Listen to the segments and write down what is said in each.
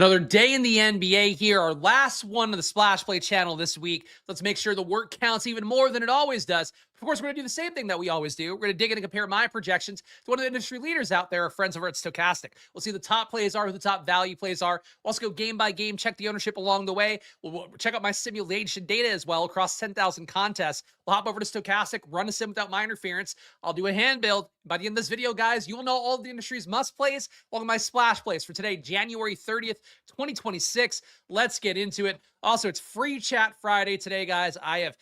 Another day in the NBA here, our last one of the Splash Play channel this week. Let's make sure the work counts even more than it always does. Of course, we're going to do the same thing that we always do. We're going to dig in and compare my projections to one of the industry leaders out there, our friends over at Stokastic. We'll see who the top plays are, who the top value plays are. We'll also go game by game, check the ownership along the way. We'll check out my simulation data as well across 10,000 contests. We'll hop over to Stokastic, run a sim without my interference. I'll do a hand build. By the end of this video, guys, you'll know all of the industry's must plays along with my splash plays for today, January 30th, 2026. Let's get into it. Also, it's free chat Friday today, guys. I have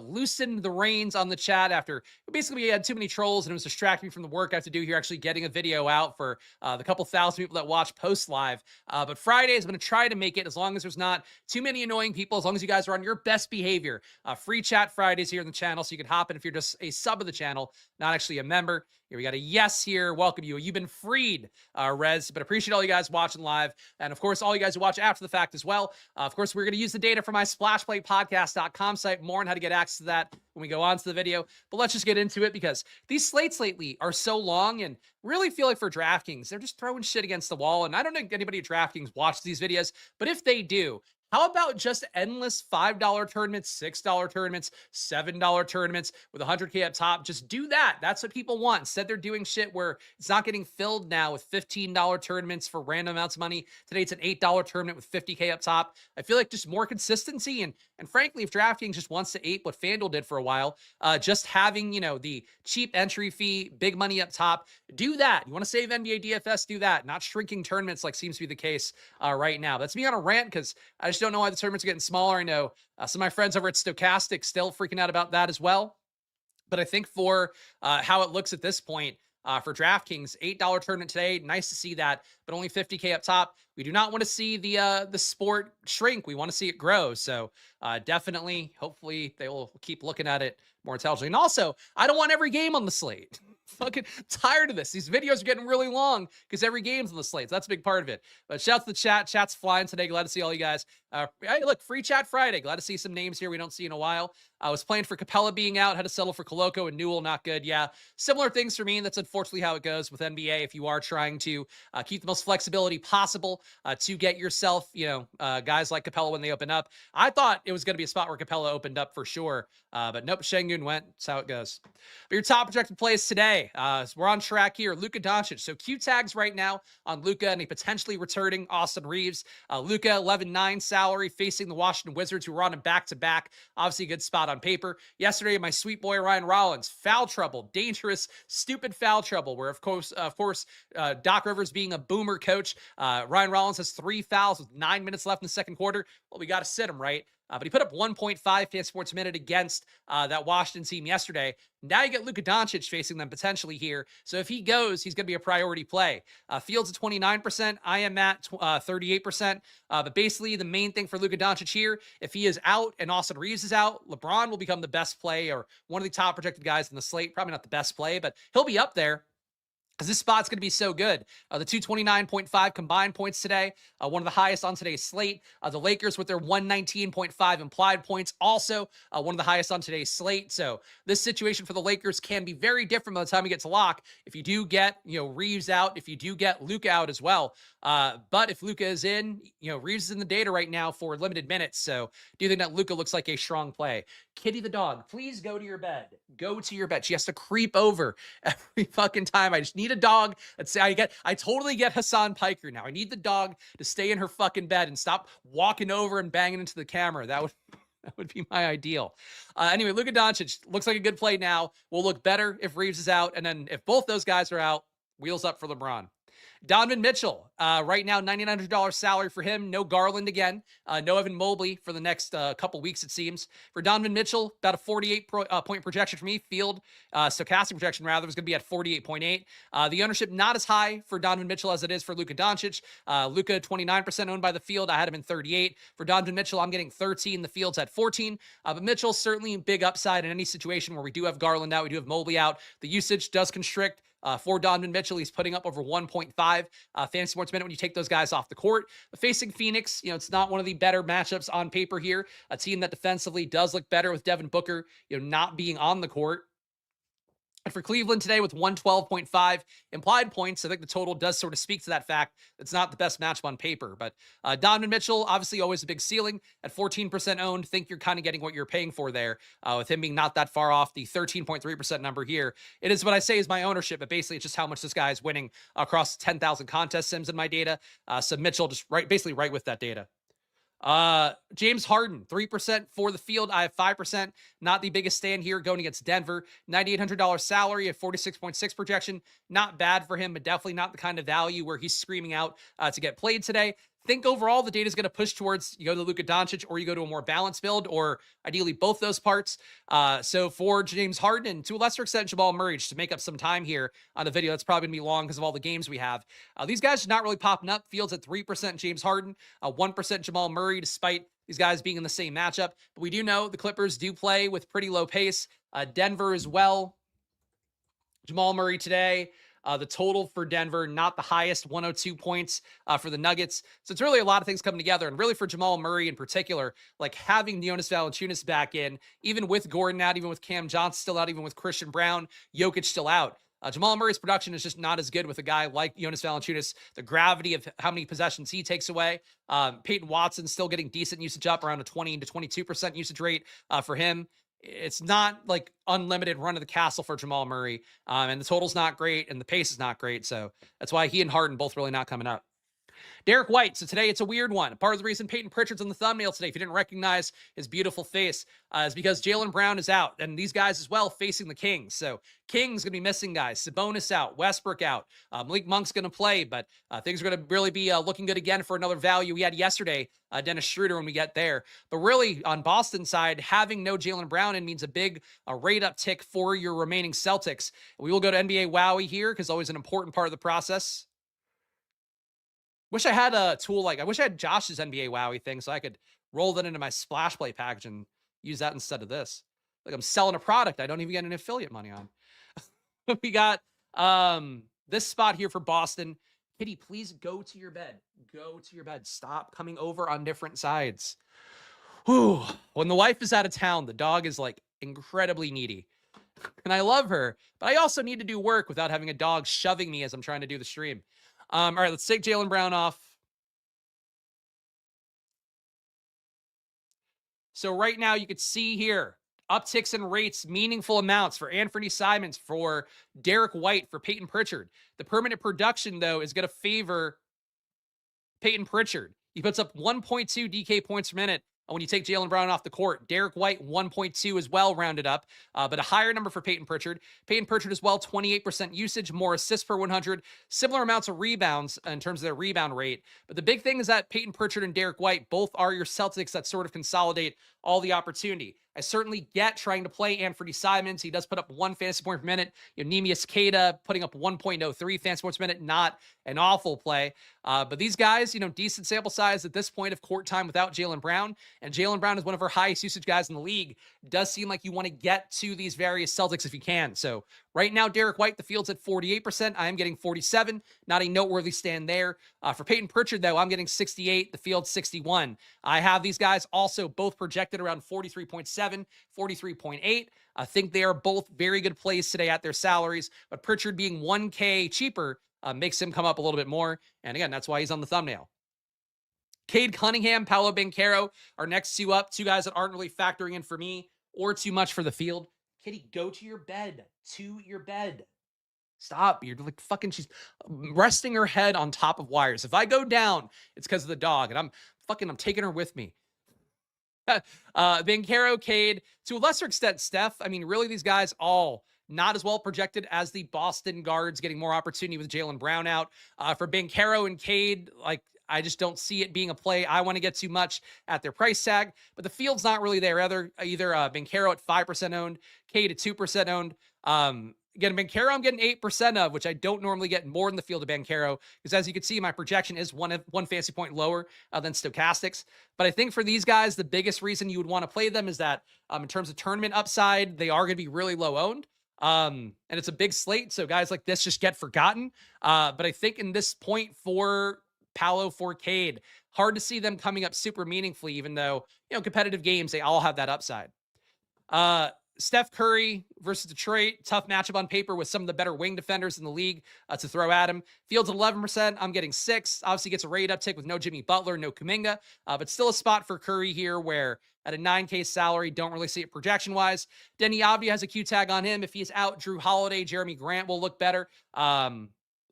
loosened the reins on the chat after basically we had too many trolls and it was distracting me from the work I have to do here, actually getting a video out for the couple thousand people that watch post live. But Fridays, I'm going to try to make it as long as there's not too many annoying people, as long as you guys are on your best behavior. Free chat Fridays here in the channel, so you can hop in if you're just a sub of the channel, not actually a member. Here we got a yes here. Welcome you. You've been freed, Rez. But appreciate all you guys watching live. And of course, all you guys who watch after the fact as well. Of course, we're going to use the data from my splashplaypodcast.com site. More on how to get access to that when we go on to the video. But let's just get into it because these slates lately are so long and really feel like for DraftKings, they're just throwing shit against the wall. And I don't think anybody at DraftKings watches these videos, but if they do, how about just endless $5 tournaments, $6 tournaments, $7 tournaments with 100K up top? Just do that. That's what people want. Instead, they're doing shit where it's not getting filled now with $15 tournaments for random amounts of money. Today, it's an $8 tournament with 50K up top. I feel like just more consistency. And frankly, if DraftKings just wants to ape what FanDuel did for a while, just having, the cheap entry fee, big money up top, do that. You want to save NBA DFS, do that. Not shrinking tournaments like seems to be the case right now. That's me on a rant because I just don't know why the tournaments are getting smaller. I know some of my friends over at Stokastic still freaking out about that as well. But I think for how it looks at this point, for DraftKings, $8 tournament today, nice to see that, but only 50K up top. We do not want to see the sport shrink. We want to see it grow. So definitely, hopefully, they will keep looking at it more intelligently. And also, I don't want every game on the slate. Fucking tired of this. These videos are getting really long because every game's on the slate. So that's a big part of it. But shout out to the chat. Chat's flying today. Glad to see all you guys. Hey, look, free chat Friday. Glad to see some names here we don't see in a while. I was playing for Capella being out. Had to settle for Coloco and Newell. Not good. Yeah, similar things for me. That's unfortunately how it goes with NBA. If you are trying to keep the most flexibility possible to get yourself, guys like Capella when they open up. I thought it was going to be a spot where Capella opened up for sure. But nope, Şengün went. That's how it goes. But your top projected plays today. We're on track here. Luka Doncic. So Q tags right now on Luka and a potentially returning Austin Reeves. Luka 11-9 salary facing the Washington Wizards, who were on him back-to-back. Obviously a good spot on paper. Yesterday, my sweet boy Ryan Rollins, foul trouble, dangerous, stupid foul trouble, where of course, Doc Rivers being a boomer coach, Ryan Rollins has 3 fouls with 9 minutes left in the second quarter. Well, we got to sit him, right? But he put up 1.5 fantasy points a minute against that Washington team yesterday. Now you get Luka Doncic facing them potentially here. So if he goes, he's going to be a priority play. Fields at 29%. I am at 38%. But basically, the main thing for Luka Doncic here, if he is out and Austin Reeves is out, LeBron will become the best play or one of the top projected guys in the slate. Probably not the best play, but he'll be up there, because this spot's going to be so good. The 229.5 combined points today, one of the highest on today's slate. The Lakers with their 119.5 implied points, also one of the highest on today's slate. So this situation for the Lakers can be very different by the time we get to lock. If you do get, Reeves out, if you do get Luka out as well. But if Luka is in, Reeves is in the data right now for limited minutes. So do you think that Luka looks like a strong play? Kitty the dog, please go to your bed. Go to your bed. She has to creep over every fucking time. I just need a dog. I totally get Hassan Piker now. I need the dog to stay in her fucking bed and stop walking over and banging into the camera. That would be my ideal. Anyway, Luka Doncic looks like a good play now. Will look better if Reeves is out. And then if both those guys are out, wheels up for LeBron. Donovan Mitchell, right now, $9,900 salary for him. No Garland again. No Evan Mobley for the next couple weeks, it seems. For Donovan Mitchell, about a 48-point projection for me. Field, Stokastic projection, rather, was going to be at 48.8. The ownership not as high for Donovan Mitchell as it is for Luka Doncic. Luka, 29% owned by the field. I had him in 38. For Donovan Mitchell, I'm getting 13. The field's at 14. But Mitchell's certainly big upside in any situation where we do have Garland out, we do have Mobley out. The usage does constrict. For Donovan Mitchell, he's putting up over 1.5 fantasy points a minute when you take those guys off the court. Facing Phoenix, it's not one of the better matchups on paper here. A team that defensively does look better with Devin Booker, not being on the court. And for Cleveland today with 112.5 implied points, I think the total does sort of speak to that fact. It's not the best matchup on paper, but Donovan Mitchell, obviously always a big ceiling at 14% owned. Think you're kind of getting what you're paying for there with him being not that far off the 13.3% number here. It is what I say is my ownership, but basically it's just how much this guy is winning across 10,000 contest sims in my data. So Mitchell just basically right with that data. James Harden, 3% for the field. I have 5%. Not the biggest stand here going against Denver. $9,800 salary at 46.6 projection. Not bad for him, but definitely not the kind of value where he's screaming out to get played today. Think overall the data is going to push towards you go to Luka Doncic or you go to a more balanced build, or ideally both those parts. So for James Harden, to a lesser extent, Jamal Murray, just to make up some time here on the video, that's probably going to be long because of all the games we have. These guys are not really popping up. Fields at 3% James Harden, 1% Jamal Murray, despite these guys being in the same matchup. But we do know the Clippers do play with pretty low pace. Denver as well. Jamal Murray today. The total for Denver, not the highest, 102 points for the Nuggets. So it's really a lot of things coming together. And really for Jamal Murray in particular, like having Jonas Valanciunas back in, even with Gordon out, even with Cam Johnson still out, even with Christian Brown, Jokic still out. Jamal Murray's production is just not as good with a guy like Jonas Valanciunas. The gravity of how many possessions he takes away. Peyton Watson still getting decent usage up around a 20 to 22% usage rate for him. It's not like unlimited run of the castle for Jamal Murray. And the total's not great and the pace is not great. So that's why he and Harden both really not coming up. Derek White. So today it's a weird one. Part of the reason Peyton Pritchard's on the thumbnail today, if you didn't recognize his beautiful face, is because Jaylen Brown is out. And these guys as well facing the Kings. So Kings going to be missing guys. Sabonis out. Westbrook out. Malik Monk's going to play, but things are going to really be looking good again for another value we had yesterday, Dennis Schroeder, when we get there. But really, on Boston's side, having no Jaylen Brown in means a big rate uptick for your remaining Celtics. We will go to NBA Wowie here because always an important part of the process. Wish I had a tool I wish I had Josh's NBA Wowie thing so I could roll that into my splash play package and use that instead of this. Like I'm selling a product I don't even get any affiliate money on. We got this spot here for Boston. Kitty, please go to your bed. Go to your bed. Stop coming over on different sides. Whew. When the wife is out of town, the dog is like incredibly needy. And I love her, but I also need to do work without having a dog shoving me as I'm trying to do the stream. All right, let's take Jaylen Brown off. So right now you could see here, upticks in rates, meaningful amounts for Anthony Simons, for Derek White, for Peyton Pritchard. The permanent production, though, is going to favor Peyton Pritchard. He puts up 1.2 DK points per minute when you take Jaylen Brown off the court. Derek White, 1.2 as well, rounded up, but a higher number for Peyton Pritchard. Peyton Pritchard as well, 28% usage, more assists per 100, similar amounts of rebounds in terms of their rebound rate. But the big thing is that Peyton Pritchard and Derek White both are your Celtics that sort of consolidate all the opportunity. I certainly get trying to play Anthony Simons. He does put up 1 fantasy point per minute. Neemias Queta putting up 1.03 fantasy points per minute. Not an awful play. But these guys, decent sample size at this point of court time without Jaylen Brown. And Jaylen Brown is one of our highest usage guys in the league. Does seem like you want to get to these various Celtics if you can. So right now, Derek White, the field's at 48%. I am getting 47. Not a noteworthy stand there. For Peyton Pritchard, though, I'm getting 68. The field's 61. I have these guys also both projected around 43.7, 43.8. I think they are both very good plays today at their salaries, but Pritchard being 1K cheaper makes him come up a little bit more. And again, that's why he's on the thumbnail. Cade Cunningham, Paolo Banchero are next two up. Two guys that aren't really factoring in for me or too much for the field. Kitty, go to your bed. To your bed. Stop. You're like fucking, she's resting her head on top of wires. If I go down, it's because of the dog, and I'm taking her with me. Banchero, Cade, to a lesser extent, Steph. I mean, really, these guys all not as well projected as the Boston guards, getting more opportunity with Jaylen Brown out. For Banchero and Cade, I just don't see it being a play I want to get too much at their price tag, but the field's not really there either. Banchero at 5% owned, Cade at 2% owned. Again, Banchero I'm getting 8% of, which I don't normally get more in the field of Banchero, because as you can see, my projection is one fantasy point lower than Stokastic's. But I think for these guys, the biggest reason you would want to play them is that in terms of tournament upside, they are going to be really low owned. And it's a big slate, so guys like this just get forgotten. But I think in this point for Paolo, for Cade, hard to see them coming up super meaningfully, even though, competitive games, they all have that upside. Steph Curry versus Detroit, tough matchup on paper with some of the better wing defenders in the league to throw at him. Fields 11%, I'm getting 6. Obviously gets a rate uptick with no Jimmy Butler, no Kuminga, but still a spot for Curry here where at a 9K salary, don't really see it projection-wise. Denny Avdia has a Q tag on him. If he's out, Drew Holiday, Jeremy Grant will look better.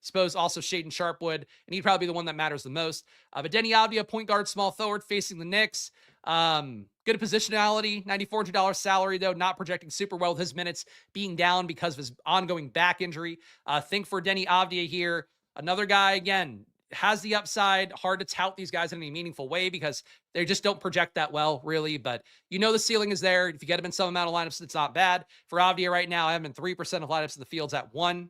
Suppose also Shaden Sharpwood, and he'd probably be the one that matters the most. But Denny Avdia, point guard, small forward, facing the Knicks. Good positionality, $9,400 salary, though, not projecting super well with his minutes being down because of his ongoing back injury. Think for Denny Avdia here. Another guy, again, has the upside. Hard to tout these guys in any meaningful way because they just don't project that well, really. But you know the ceiling is there. If you get him in some amount of lineups, it's not bad. For Avdia right now, I have him in 3% of lineups in the Fields at 1.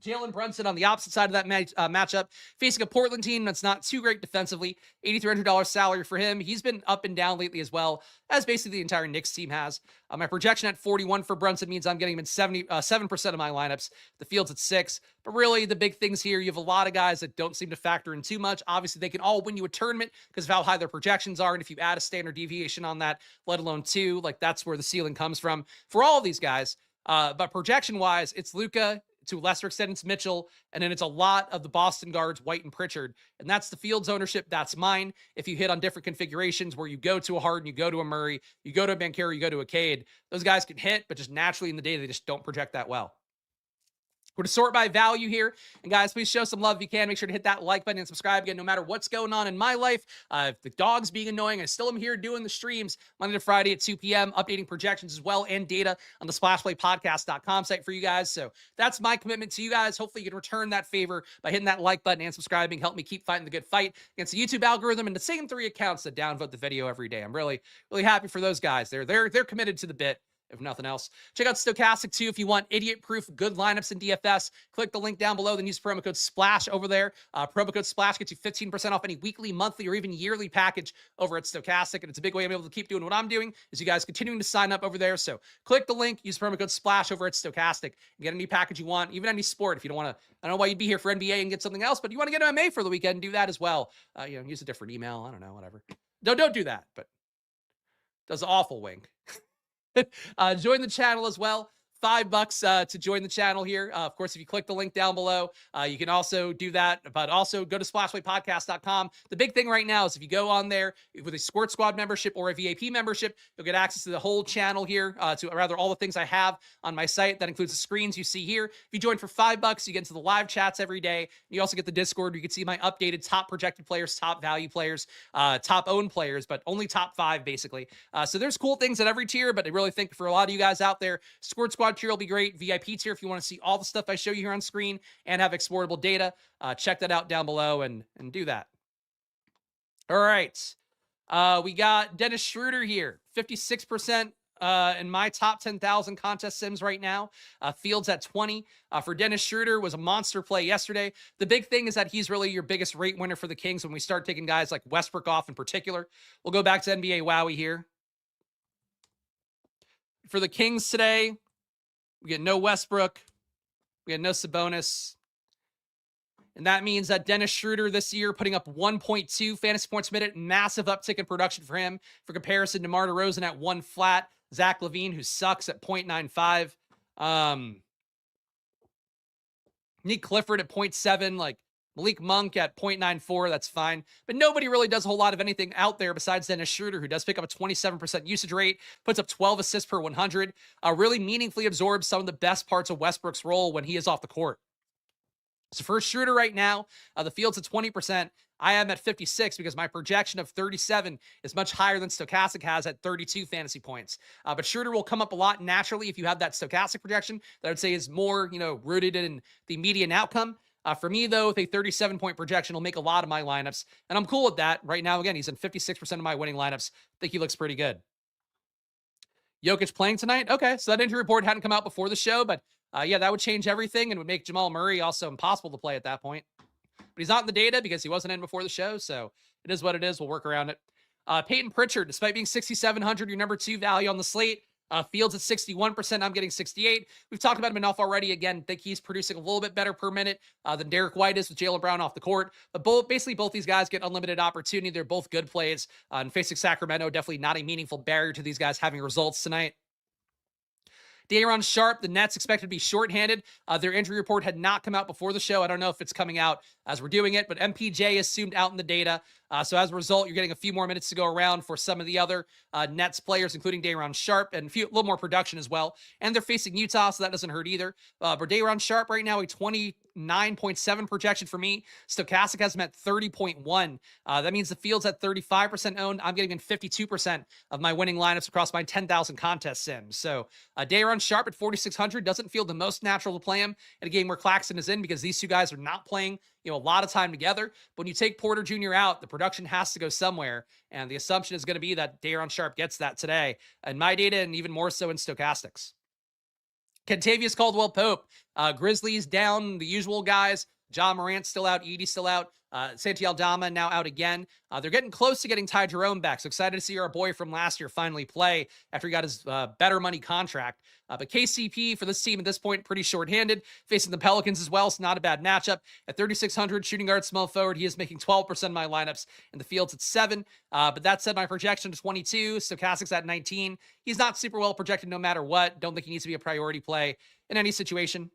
Jalen Brunson on the opposite side of that matchup, facing a Portland team that's not too great defensively. $8,300 salary for him. He's been up and down lately as well, as basically the entire Knicks team has. My projection at 41 for Brunson means I'm getting him in 7% of my lineups. The Field's at 6. But really, the big things here, you have a lot of guys that don't seem to factor in too much. Obviously, they can all win you a tournament because of how high their projections are. And if you add a standard deviation on that, let alone 2, like that's where the ceiling comes from for all of these guys. But projection-wise, it's Luka, to a lesser extent, it's Mitchell, and then it's a lot of the Boston guards, White and Pritchard, and that's the Fields ownership. That's mine. If you hit on different configurations where you go to a Harden, you go to a Murray, you go to a Banchero, you go to a Cade, those guys can hit, but just naturally in the day, they just don't project that well. We're to sort by value here. And guys, please show some love if you can. Make sure to hit that like button and subscribe again, no matter what's going on in my life. If the dog's being annoying, I still am here doing the streams Monday to Friday at 2 p.m., updating projections as well and data on the splashplaypodcast.com site for you guys. So that's my commitment to you guys. Hopefully you can return that favor by hitting that like button and subscribing. Help me keep fighting the good fight against the YouTube algorithm and the same 3 accounts that downvote the video every day. I'm really, really happy for those guys. They're committed to the bit. If nothing else, check out Stokastic too. If you want idiot-proof good lineups in DFS, click the link down below. Then use promo code SPLASH over there. Promo code SPLASH gets you 15% off any weekly, monthly, or even yearly package over at Stokastic. And it's a big way I'm able to keep doing what I'm doing is you guys continuing to sign up over there. So click the link, use promo code SPLASH over at Stokastic, and get any package you want, even any sport. If you don't want to, I don't know why you'd be here for NBA and get something else, but you want to get MMA for the weekend, do that as well. Use a different email. I don't know, whatever. Don't do that, but does an awful wink. Join the channel as well. $5 to join the channel here. Of course, if you click the link down below, you can also do that, but also go to splashplaypodcast.com. The big thing right now is if you go on there with a Squirt Squad membership or a VIP membership, you'll get access to the whole channel here, all the things I have on my site. That includes the screens you see here. If you join for $5, you get into the live chats every day. You also get the Discord where you can see my updated top projected players, top value players, top owned players, but only top 5 basically. So there's cool things at every tier, but I really think for a lot of you guys out there, Squirt Squad tier will be great. VIP tier, if you want to see all the stuff I show you here on screen and have exportable data, check that out down below and do that. All right. We got Dennis Schroeder here, 56% in my top 10,000 contest sims right now. Fields at 20. For Dennis Schroeder, was a monster play yesterday. The big thing is that he's really your biggest rate winner for the Kings when we start taking guys like Westbrook off in particular. We'll go back to NBA Wowie here. For the Kings today, we get no Westbrook. We get no Sabonis. And that means that Dennis Schroeder this year putting up 1.2 fantasy points per minute, massive uptick in production for him. For comparison, DeMar DeRozan at 1 flat. Zach LaVine, who sucks, at 0.95. Nick Clifford at 0.7. Like Malik Monk at 0.94. That's fine. But nobody really does a whole lot of anything out there besides Dennis Schroeder, who does pick up a 27% usage rate, puts up 12 assists per 100, really meaningfully absorbs some of the best parts of Westbrook's role when he is off the court. So for Schroeder right now, the Field's at 20%. I am at 56 because my projection of 37 is much higher than Stokastic has at 32 fantasy points. But Schroeder will come up a lot naturally if you have that Stokastic projection that I would say is more, rooted in the median outcome. For me, though, with a 37-point projection, will make a lot of my lineups, and I'm cool with that. Right now, again, he's in 56% of my winning lineups. I think he looks pretty good. Jokic playing tonight? Okay, so that injury report hadn't come out before the show, but yeah, that would change everything and would make Jamal Murray also impossible to play at that point. But he's not in the data because he wasn't in before the show, so it is what it is. We'll work around it. Peyton Pritchard, despite being 6,700, your number 2 value on the slate. Fields at 61%. I'm getting 68. We've talked about him enough already. Again, think he's producing a little bit better per minute than Derek White is with Jaylen Brown off the court. But basically both these guys get unlimited opportunity. They're both good plays. And facing Sacramento, definitely not a meaningful barrier to these guys having results tonight. Day'Ron Sharp, the Nets expected to be shorthanded. Their injury report had not come out before the show. I don't know if it's coming out as we're doing it, but MPJ assumed out in the data. So as a result, you're getting a few more minutes to go around for some of the other Nets players, including Day'Ron Sharp, and a little more production as well. And they're facing Utah, so that doesn't hurt either. But Day'Ron Sharp right now, a 29.7 projection for me. Stokastic has him at 30.1. That means the field's at 35% owned. I'm getting in 52% of my winning lineups across my 10,000 contest sims. So Day'Ron Sharp at 4,600 doesn't feel the most natural to play him in a game where Claxton is in, because these two guys are not playing a lot of time together. But when you take Porter Jr. out, the production has to go somewhere, and the assumption is going to be that Day'Ron Sharp gets that today in my data, and even more so in Stokastic's. Kentavious Caldwell-Pope, Grizzlies down the usual guys. John Morant still out, Edey still out, Santi Aldama now out again. They're getting close to getting Ty Jerome back, so excited to see our boy from last year finally play after he got his better money contract. But KCP for this team at this point, pretty shorthanded, facing the Pelicans as well, so not a bad matchup. At 3,600, shooting guard, small forward, he is making 12% of my lineups, and the field's at 7. But that said, my projection is 22, Stokastic's at 19. He's not super well projected no matter what. Don't think he needs to be a priority play in any situation.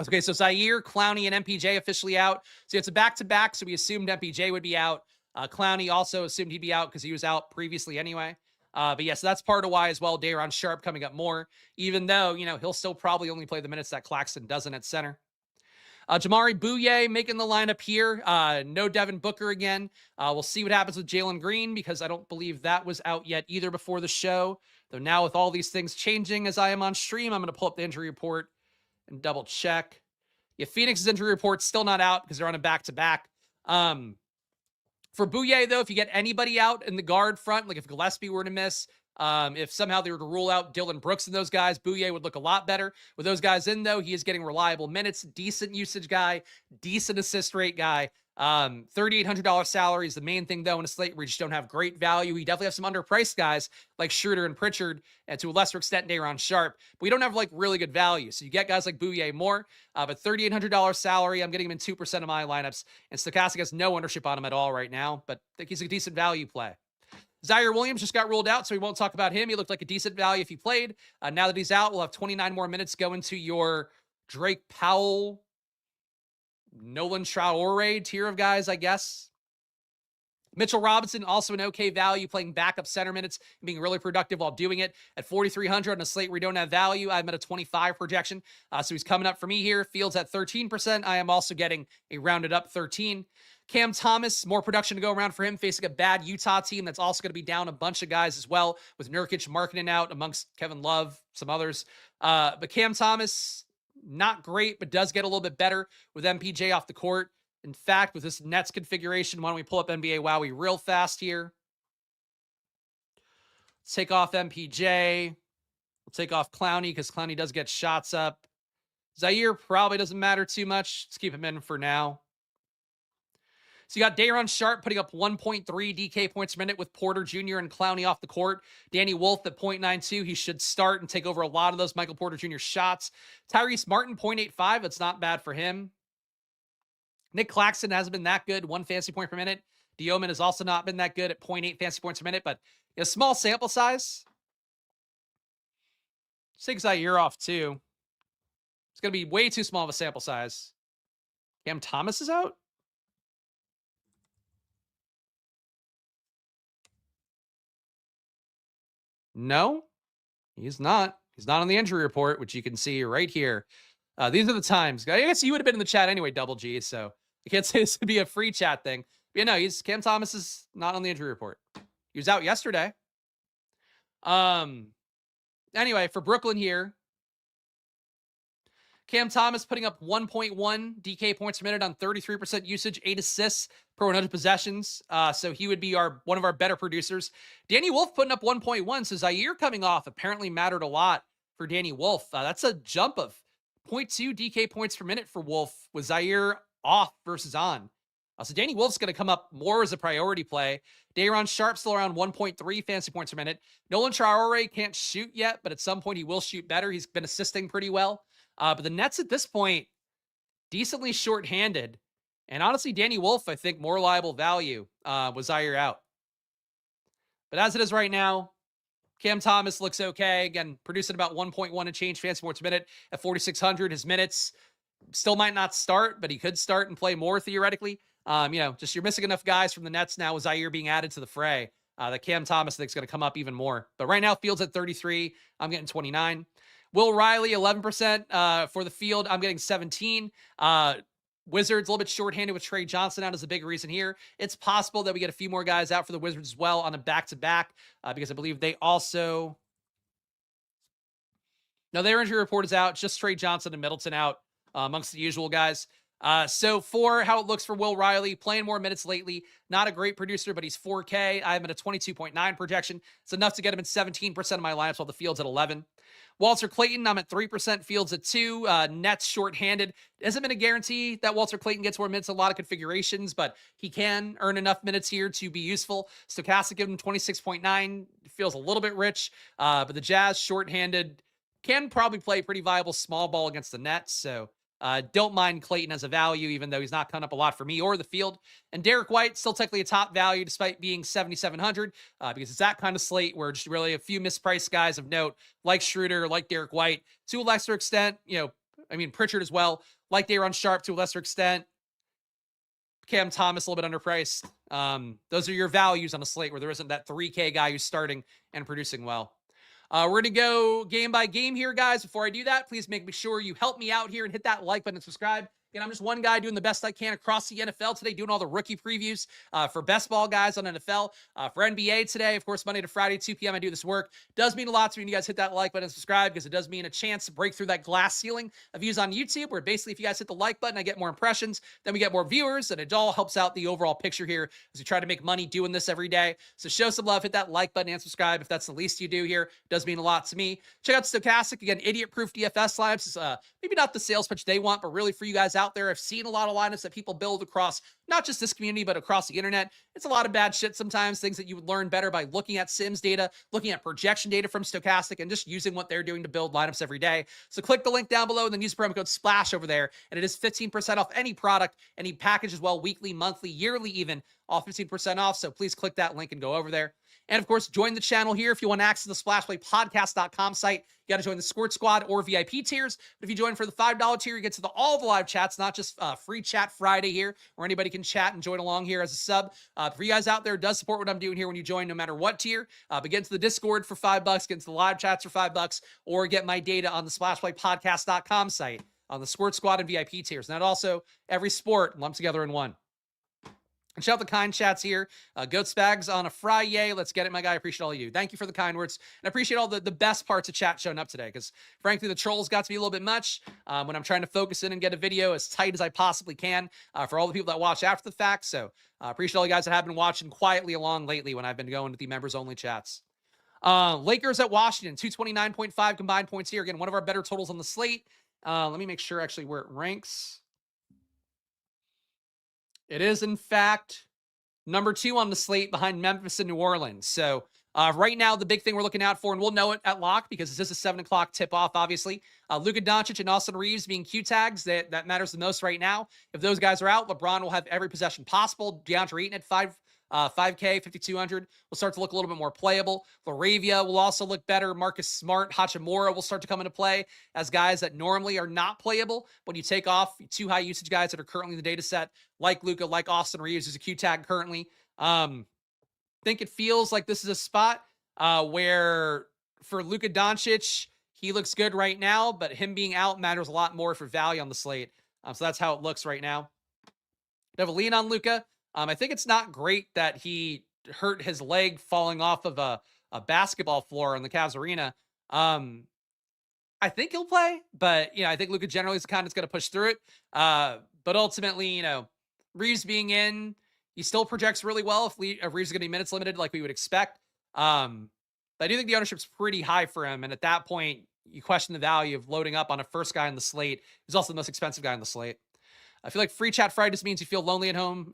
Okay, so Zaire, Clowney, and MPJ officially out. So it's a back-to-back, so we assumed MPJ would be out. Clowney also assumed he'd be out because he was out previously anyway. But yes, that's part of why as well. Day'Ron Sharp coming up more, even though, he'll still probably only play the minutes that Claxton doesn't at center. Jamari Bouye making the lineup here. No Devin Booker again. We'll see what happens with Jalen Green, because I don't believe that was out yet either before the show. Though now with all these things changing as I am on stream, I'm going to pull up the injury report and double check. Yeah, Phoenix's injury report's still not out because they're on a back-to-back. For Bouye, though, if you get anybody out in the guard front, like if Gillespie were to miss, if somehow they were to rule out Dylan Brooks and those guys, Bouye would look a lot better. With those guys in, though, he is getting reliable minutes, decent usage guy, decent assist rate guy. $3,800 salary is the main thing, though, in a slate where you just don't have great value. We definitely have some underpriced guys like Schroeder and Pritchard, and to a lesser extent, Day'Ron Sharp. But we don't have really good value. So you get guys like Bouye more, but $3,800 salary, I'm getting him in 2% of my lineups, and Stokastic has no ownership on him at all right now, but I think he's a decent value play. Zaire Williams just got ruled out, so we won't talk about him. He looked like a decent value if he played. Now that he's out, we'll have 29 more minutes going to your Drake Powell, Nolan Traore tier of guys, I guess. Mitchell Robinson, also an okay value, playing backup center minutes and being really productive while doing it. At 4,300 on a slate where we don't have value, I'm at a 25 projection. So he's coming up for me here. Fields at 13%. I am also getting a rounded up 13. Cam Thomas, more production to go around for him, facing a bad Utah team that's also going to be down a bunch of guys as well, with Nurkic marketing out amongst Kevin Love, some others. But Cam Thomas, not great, but does get a little bit better with MPJ off the court. In fact, with this Nets configuration, why don't we pull up NBA Wowie real fast here? Let's take off MPJ. We'll take off Clowney because Clowney does get shots up. Zaire probably doesn't matter too much. Let's keep him in for now. So you got Day'Ron Sharp putting up 1.3 DK points per minute with Porter Jr. and Clowney off the court. Danny Wolf at 0.92. He should start and take over a lot of those Michael Porter Jr. shots. Tyrese Martin, 0.85. That's not bad for him. Nick Claxton hasn't been that good, 1 fantasy point per minute. Dioman has also not been that good at 0.8 fantasy points per minute, but a small sample size. Let's take Zaire off too. It's going to be way too small of a sample size. Cam Thomas is out? No, he's not. He's not on the injury report, which you can see right here. These are the times. I guess you would have been in the chat anyway, Double G, so I can't say this would be a free chat thing. But no, Cam Thomas is not on the injury report. He was out yesterday. Anyway, for Brooklyn here, Cam Thomas putting up 1.1 DK points per minute on 33% usage, 8 assists per 100 possessions. So he would be one of our better producers. Danny Wolf putting up 1.1. So Zaire coming off apparently mattered a lot for Danny Wolf. That's a jump of 0.2 DK points per minute for Wolf with Zaire off versus on. So Danny Wolf's going to come up more as a priority play. Day'Ron Sharp still around 1.3 fantasy points per minute. Nolan Traore can't shoot yet, but at some point he will shoot better. He's been assisting pretty well. But the Nets at this point, decently shorthanded. And honestly, Danny Wolf, I think, more reliable value with Zaire out. But as it is right now, Cam Thomas looks okay. Again, producing about 1.1 and change fantasy points a minute at 4,600. His minutes still might not start, but he could start and play more theoretically. Just you're missing enough guys from the Nets now with Zaire being added to the fray. That Cam Thomas, I think, is going to come up even more. But right now, Fields at 33. I'm getting 29. Will Riley, 11% for the field. I'm getting 17. Wizards a little bit shorthanded with Trey Johnson out is a big reason here. It's possible that we get a few more guys out for the Wizards as well on a back-to-back because I believe they also... No, their injury report is out. Just Trey Johnson and Middleton out amongst the usual guys. So for how it looks for Will Riley, playing more minutes lately, not a great producer, but he's 4K. I have him at a 22.9 projection. It's enough to get him in 17% of my lineups while the field's at 11. Walter Clayton, I'm at 3%, Fields at 2. Nets shorthanded. Hasn't been a guarantee that Walter Clayton gets more minutes in a lot of configurations, but he can earn enough minutes here to be useful. Stokastic given him 26.9. Feels a little bit rich, but the Jazz shorthanded can probably play pretty viable small ball against the Nets, so don't mind Clayton as a value, even though he's not coming up a lot for me or the field. And Derek White, still technically a top value despite being 7,700, because it's that kind of slate where just really a few mispriced guys of note, like Schroeder, like Derek White, to a lesser extent, Pritchard as well, like Daron Sharp to a lesser extent. Cam Thomas, a little bit underpriced. Those are your values on a slate where there isn't that 3K guy who's starting and producing well. We're going to go game by game here, guys. Before I do that, please make sure you help me out here and hit that like button and subscribe. Again, I'm just one guy doing the best I can across the NFL today, doing all the rookie previews for best ball guys on NFL. For NBA today, of course, Monday to Friday, 2 p.m. I do this work. Does mean a lot to me when you guys hit that like button and subscribe, because it does mean a chance to break through that glass ceiling of views on YouTube, where basically if you guys hit the like button, I get more impressions, then we get more viewers, and it all helps out the overall picture here as we try to make money doing this every day. So show some love, hit that like button and subscribe if that's the least you do here. It does mean a lot to me. Check out Stokastic. Again, idiot-proof DFS lineups is maybe not the sales pitch they want, but really for you guys out there, I've seen a lot of lineups that people build across not just this community, but across the internet. It's a lot of bad shit sometimes, things that you would learn better by looking at Sims data, looking at projection data from Stokastic, and just using what they're doing to build lineups every day. So click the link down below and then use promo code SPLASH over there, and it is 15% off any product, any package as well, weekly, monthly, yearly even, all 15% off. So please click that link and go over there. And of course, join the channel here if you want access to the SplashPlayPodcast.com site. You got to join the Squirt Squad or VIP tiers. But if you join for the $5 tier, you get to all the live chats, not just free chat Friday here, where anybody can chat and join along here as a sub. For you guys out there, does support what I'm doing here when you join, no matter what tier. But get into the Discord for $5, get into the live chats for $5, or get my data on the SplashPlayPodcast.com site on the Squirt Squad and VIP tiers. And that also, every sport lumped together in one. And shout out the kind chats here. Goat Spags on a Friday. Let's get it, my guy. I appreciate all of you. Thank you for the kind words. And I appreciate all the best parts of chat showing up today, because frankly, the trolls got to be a little bit much when I'm trying to focus in and get a video as tight as I possibly can for all the people that watch after the fact. So I appreciate all you guys that have been watching quietly along lately when I've been going to the members-only chats. Lakers at Washington, 229.5 combined points here. Again, one of our better totals on the slate. Let me make sure actually where it ranks. It is, in fact, number 2 on the slate behind Memphis and New Orleans. So right now, the big thing we're looking out for, and we'll know it at lock because this is a 7 o'clock tip-off, obviously. Luka Doncic and Austin Reeves being Q-tags. That matters the most right now. If those guys are out, LeBron will have every possession possible. DeAndre Ayton at 5K, 5,200 will start to look a little bit more playable. Laravia will also look better. Marcus Smart, Hachimura will start to come into play as guys that normally are not playable. When you take off 2 high usage guys that are currently in the data set, like Luka, like Austin Reeves, who's a Q-tag currently. Think it feels like this is a spot where for Luka Doncic, he looks good right now, but him being out matters a lot more for value on the slate. So that's how it looks right now. I have a lean on Luka. I think it's not great that he hurt his leg falling off of a basketball floor in the Cavs arena. I think he'll play, but, I think Luka generally is the kind that's going to push through it. But ultimately, Reeves being in, he still projects really well if Reeves is going to be minutes limited like we would expect. But I do think the ownership's pretty high for him. And at that point, you question the value of loading up on a first guy on the slate, who's also the most expensive guy on the slate. I feel like free chat Friday just means you feel lonely at home.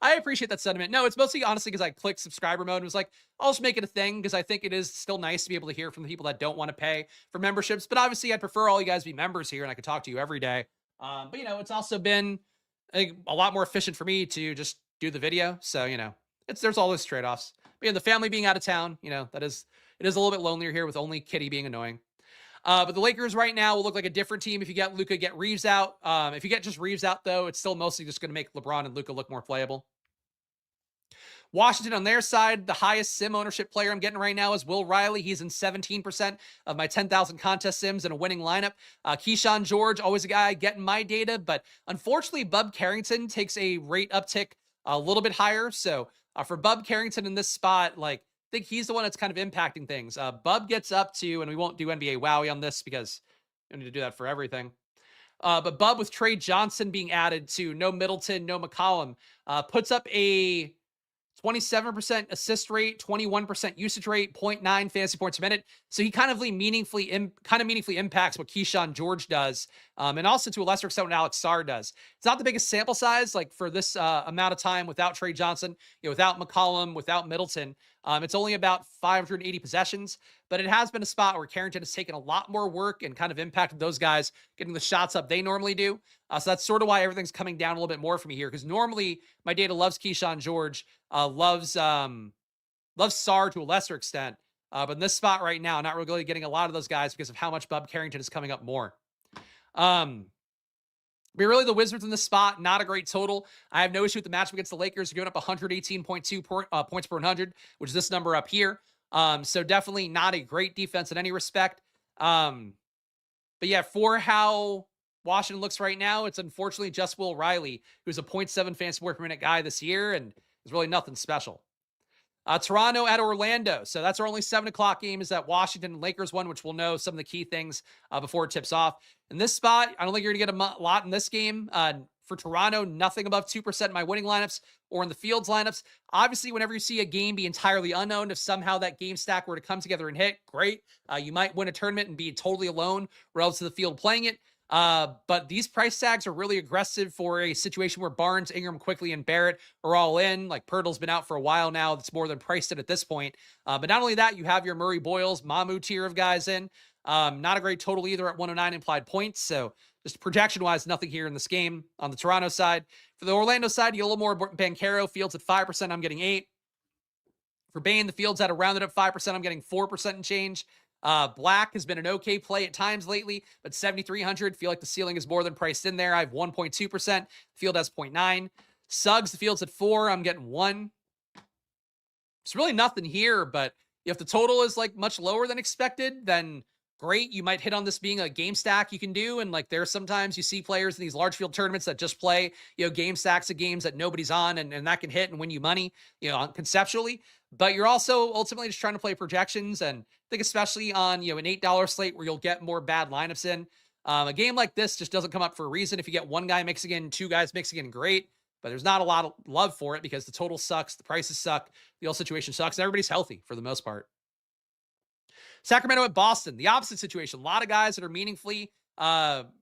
I appreciate that sentiment. No, it's mostly honestly because I clicked subscriber mode and was like, I'll just make it a thing because I think it is still nice to be able to hear from the people that don't want to pay for memberships. But obviously, I'd prefer all you guys be members here and I could talk to you every day. But, it's also been a lot more efficient for me to just do the video. So, there's all those trade-offs. But, the family being out of town, that is it is a little bit lonelier here with only Kitty being annoying. But the Lakers right now will look like a different team if you get Luka, get Reeves out. If you get just Reeves out, though, it's still mostly just going to make LeBron and Luka look more playable. Washington on their side, the highest sim ownership player I'm getting right now is Will Riley. He's in 17% of my 10,000 contest sims in a winning lineup. Keyshawn George, always a guy getting my data, but unfortunately, Bub Carrington takes a rate uptick a little bit higher. So for Bub Carrington in this spot, like, I think he's the one that's kind of impacting things. Bub gets up to, and we won't do NBA Wowie on this because you don't need to do that for everything. But Bub with Trey Johnson being added to no Middleton, no McCollum, puts up a 27% assist rate, 21% usage rate, 0.9 fantasy points a minute. So he kind of meaningfully impacts what Keyshawn George does, and also to a lesser extent what Alex Sarr does. It's not the biggest sample size, like for this amount of time without Trey Johnson, without McCollum, without Middleton. It's only about 580 possessions, but it has been a spot where Carrington has taken a lot more work and kind of impacted those guys getting the shots up they normally do. So that's sort of why everything's coming down a little bit more for me here, because normally my data loves Keyshawn George, loves Sarr to a lesser extent. But in this spot right now, not really getting a lot of those guys because of how much Bub Carrington is coming up more. But really, the Wizards in this spot, not a great total. I have no issue with the matchup against the Lakers. They're giving up 118.2 points per 100, which is this number up here. So definitely not a great defense in any respect. But yeah, for how Washington looks right now, it's unfortunately just Will Riley, who's a 0.7 fantasy point per minute guy this year, and is really nothing special. Toronto at Orlando. So that's our only 7 o'clock game, is that Washington and Lakers one, which we'll know some of the key things before it tips off. In this spot, I don't think you're going to get a lot in this game. For Toronto, nothing above 2% in my winning lineups or in the Fields lineups. Obviously, whenever you see a game be entirely unknown, if somehow that game stack were to come together and hit, great. You might win a tournament and be totally alone relative to the field playing it. But these price tags are really aggressive for a situation where Barnes, Ingram, Quickly, and Barrett are all in. Like Pirtle's been out for a while now. That's more than priced it at this point. But not only that, you have your Murray Boyles, Mamu tier of guys in. Not a great total either at 109 implied points. So just projection-wise, nothing here in this game on the Toronto side. For the Orlando side, you get a little more Banchero. Fields at 5%, I'm getting 8. For Bane, the Fields at a rounded up 5%, I'm getting 4% and change. Black has been an okay play at times lately, but 7,300, feel like the ceiling is more than priced in there. I have 1.2%. Field has 0.9. Suggs, the Field's at 4. I'm getting 1. It's really nothing here, but if the total is like much lower than expected, then great. You might hit on this being a game stack you can do. And like there's sometimes you see players in these large field tournaments that just play, game stacks of games that nobody's on, and that can hit and win you money, conceptually. But you're also ultimately just trying to play projections. And I think especially on, an $8 slate where you'll get more bad lineups in. A game like this just doesn't come up for a reason. If you get one guy mixing in, two guys mixing in, great. But there's not a lot of love for it because the total sucks, the prices suck, the whole situation sucks, and everybody's healthy for the most part. Sacramento at Boston, the opposite situation. A lot of guys that are meaningfully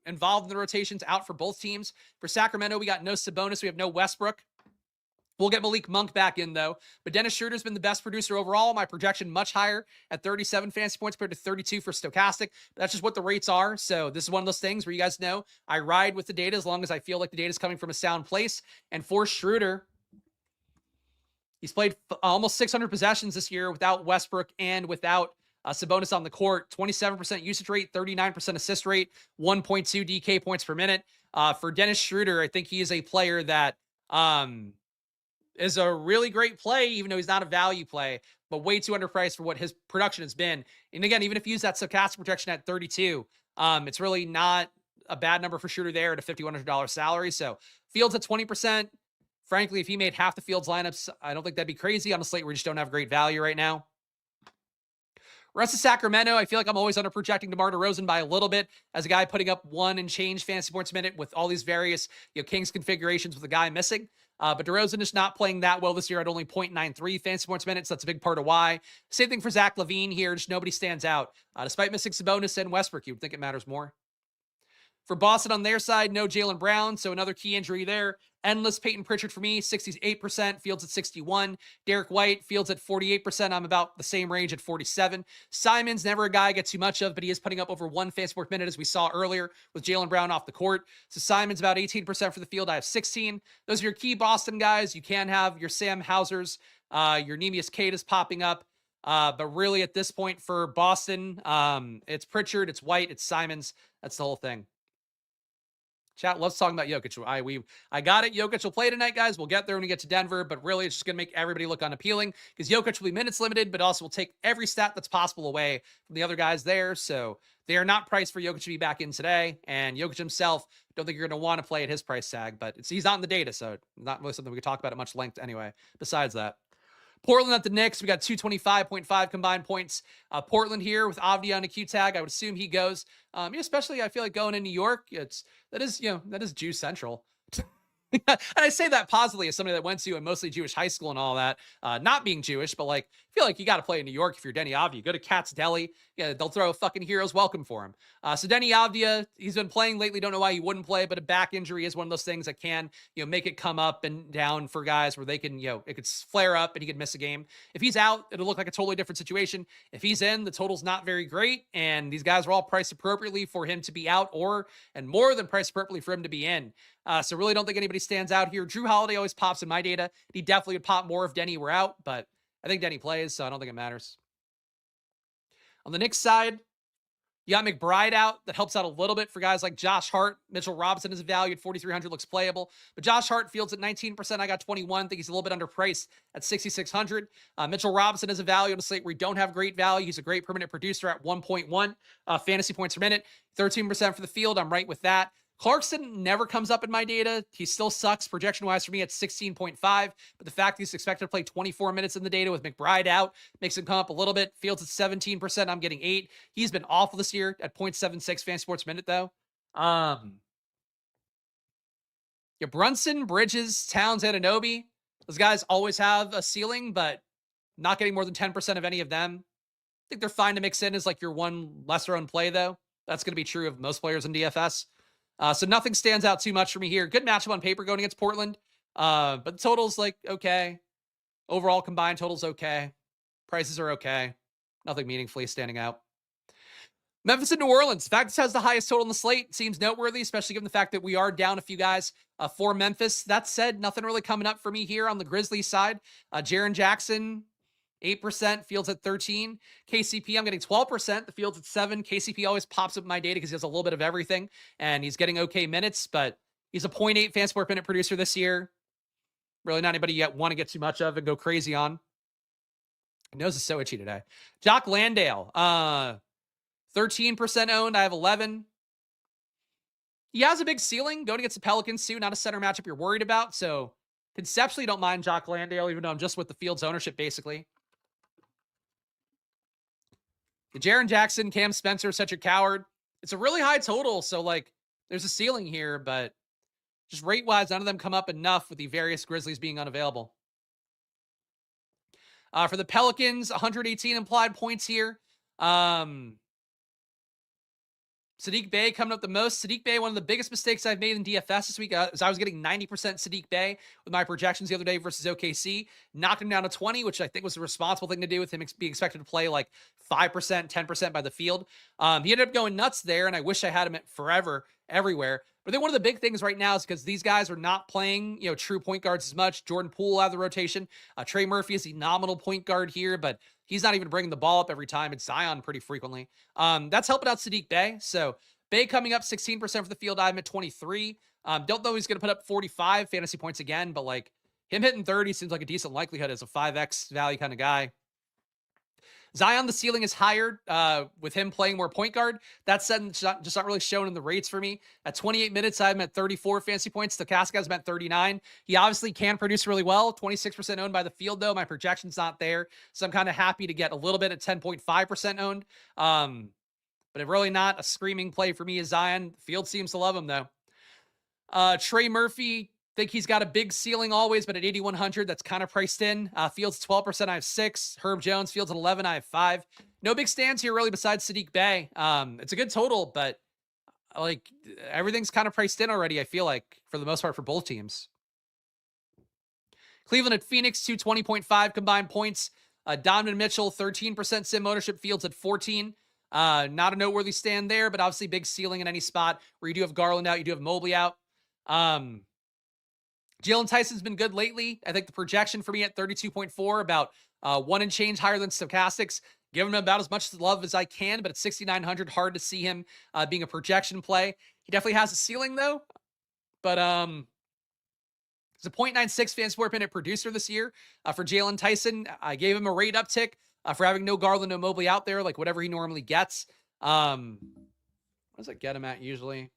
involved in the rotations out for both teams. For Sacramento, we got no Sabonis. We have no Westbrook. We'll get Malik Monk back in, though. But Dennis Schroeder's been the best producer overall. My projection much higher at 37 fantasy points compared to 32 for Stokastic. But that's just what the rates are. So this is one of those things where you guys know I ride with the data as long as I feel like the data is coming from a sound place. And for Schroeder, he's played almost 600 possessions this year without Westbrook and without Sabonis on the court. 27% usage rate, 39% assist rate, 1.2 DK points per minute. For Dennis Schroeder, I think he is a player that is a really great play, even though he's not a value play, but way too underpriced for what his production has been. And again, even if you use that Stokastic projection at 32, it's really not a bad number for Schroeder there at a $5,100 salary. So Fields at 20%. Frankly, if he made half the Fields lineups, I don't think that'd be crazy on a slate where we just don't have great value right now. Rest of Sacramento, I feel like I'm always under projecting DeMar DeRozan by a little bit as a guy putting up 1 and change fantasy points a minute with all these various Kings configurations with a guy missing. But DeRozan is not playing that well this year at only 0.93 fantasy points a minute, so that's a big part of why. Same thing for Zach LaVine here, just nobody stands out. Despite missing Sabonis and Westbrook, you would think it matters more. For Boston on their side, no Jaylen Brown, so another key injury there. Endless Peyton Pritchard for me, 68%, Fields at 61. Derek White, Fields at 48%. I'm about the same range at 47. Simon's never a guy I get too much of, but he is putting up over 1 fantasy point minute, as we saw earlier with Jaylen Brown off the court. So Simon's about 18% for the field. I have 16. Those are your key Boston guys. You can have your Sam Hausers, your Neemias Queta's popping up. But really at this point for Boston, it's Pritchard, it's White, it's Simons. That's the whole thing. Chat loves talking about Jokic. I got it. Jokic will play tonight, guys. We'll get there when we get to Denver, but really it's just going to make everybody look unappealing because Jokic will be minutes limited, but also will take every stat that's possible away from the other guys there. So they are not priced for Jokic to be back in today. And Jokic himself, don't think you're going to want to play at his price tag, but he's not in the data, so not really something we could talk about at much length anyway. Besides that. Portland at the Knicks, we got 225.5 combined points. Portland here with Avdia on a Q tag. I would assume he goes. Especially I feel like going in New York, that is Jew Central. And I say that positively as somebody that went to a mostly Jewish high school and all that, not being Jewish, but like, I feel like you got to play in New York if you're Denny Avdia. Go to Cat's Deli. Yeah, they'll throw a fucking hero's welcome for him. So Denny Avdia, he's been playing lately. Don't know why he wouldn't play, but a back injury is one of those things that can, make it come up and down for guys where they can, it could flare up and he could miss a game. If he's out, it'll look like a totally different situation. If he's in, the total's not very great. And these guys are all priced appropriately for him to be out and more than priced appropriately for him to be in. So really don't think anybody stands out here. Drew Holiday always pops in my data. He definitely would pop more if Denny were out, but I think Denny plays, so I don't think it matters. On the Knicks side, you got McBride out. That helps out a little bit for guys like Josh Hart. Mitchell Robinson is valued 4,300, looks playable. But Josh Hart fields at 19%. I got 21. Think he's a little bit underpriced at 6,600. Mitchell Robinson is a value on a slate where we don't have great value. He's a great per minute producer at 1.1 fantasy points per minute. 13% for the field. I'm right with that. Clarkson never comes up in my data. He still sucks projection-wise for me at 16.5, but the fact he's expected to play 24 minutes in the data with McBride out makes him come up a little bit. Fields at 17%. I'm getting 8. He's been awful this year at 0.76 fantasy points per minute, though. Brunson, Bridges, Towns, Anunoby. Those guys always have a ceiling, but not getting more than 10% of any of them. I think they're fine to mix in as like your one lesser-owned play, though. That's going to be true of most players in DFS. So nothing stands out too much for me here. Good matchup on paper going against Portland. But the total's like, okay. Overall combined total's okay. Prices are okay. Nothing meaningfully standing out. Memphis and New Orleans. The fact this has the highest total on the slate seems noteworthy, especially given the fact that we are down a few guys for Memphis. That said, nothing really coming up for me here on the Grizzlies side. Jaren Jackson, 8%, Fields at 13. KCP, I'm getting 12%. The Fields at 7. KCP always pops up in my data because he has a little bit of everything, and he's getting okay minutes, but he's a 0.8 fantasy per minute producer this year. Really not anybody yet want to get too much of and go crazy on. My nose is so itchy today. Jock Landale, 13% owned. I have 11. He has a big ceiling going against the Pelicans too. Not a center matchup you're worried about, so conceptually don't mind Jock Landale, even though I'm just with the Fields ownership basically. Jaren Jackson, Cam Spencer, Cedric Coward. It's a really high total, so like there's a ceiling here, but just rate-wise, none of them come up enough with the various Grizzlies being unavailable. For the Pelicans, 118 implied points here. Saddiq Bey coming up the most. Saddiq Bey, one of the biggest mistakes I've made in DFS this week is I was getting 90% Saddiq Bey with my projections the other day versus OKC. Knocked him down to 20, which I think was the responsible thing to do with him being expected to play like 5%, 10% by the field. He ended up going nuts there, and I wish I had him at forever, everywhere. But I think one of the big things right now is because these guys are not playing, true point guards as much. Jordan Poole out of the rotation. Trey Murphy is the nominal point guard here, but he's not even bringing the ball up every time. It's Zion pretty frequently. That's helping out Saddiq Bey. So Bey coming up 16% for the field. I'm at 23. Don't know he's going to put up 45 fantasy points again, but like him hitting 30 seems like a decent likelihood as a 5x value kind of guy. Zion, the ceiling is higher with him playing more point guard. That said, it's just not really shown in the rates for me. At 28 minutes, I'm at 34 fantasy points. Stokastic has been at 39. He obviously can produce really well. 26% owned by the field, though. My projection's not there, so I'm kind of happy to get a little bit at 10.5% owned. But if really not a screaming play for me is Zion. Field seems to love him, though. Trey Murphy, think he's got a big ceiling always, but at 8,100, that's kind of priced in. Fields 12%, I have 6. Herb Jones, Fields at 11, I have 5. No big stands here really besides Saddiq Bey. It's a good total, but like everything's kind of priced in already, I feel like, for the most part for both teams. Cleveland at Phoenix, 220.5 combined points. Donovan Mitchell, 13% sim ownership, Fields at 14. Not a noteworthy stand there, but obviously big ceiling in any spot where you do have Garland out, you do have Mobley out. Jalen Tyson's been good lately. I think the projection for me at 32.4, about one and change higher than Stokastic's. Give him about as much love as I can, but at 6,900, hard to see him being a projection play. He definitely has a ceiling though, but he's a 0.96 fan sport minute producer this year for Jalen Tyson. I gave him a rate uptick for having no Garland, no Mobley out there, like whatever he normally gets. What does it get him at usually?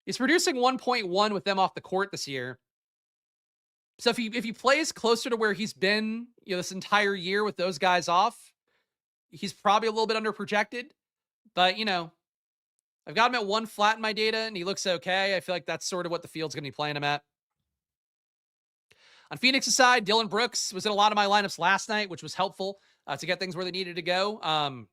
He's producing 1.1 with them off the court this year. So if he plays closer to where he's been, this entire year with those guys off, he's probably a little bit under projected. But I've got him at 1 flat in my data, and he looks okay. I feel like that's sort of what the field's going to be playing him at. On Phoenix's side, Dylan Brooks was in a lot of my lineups last night, which was helpful to get things where they needed to go.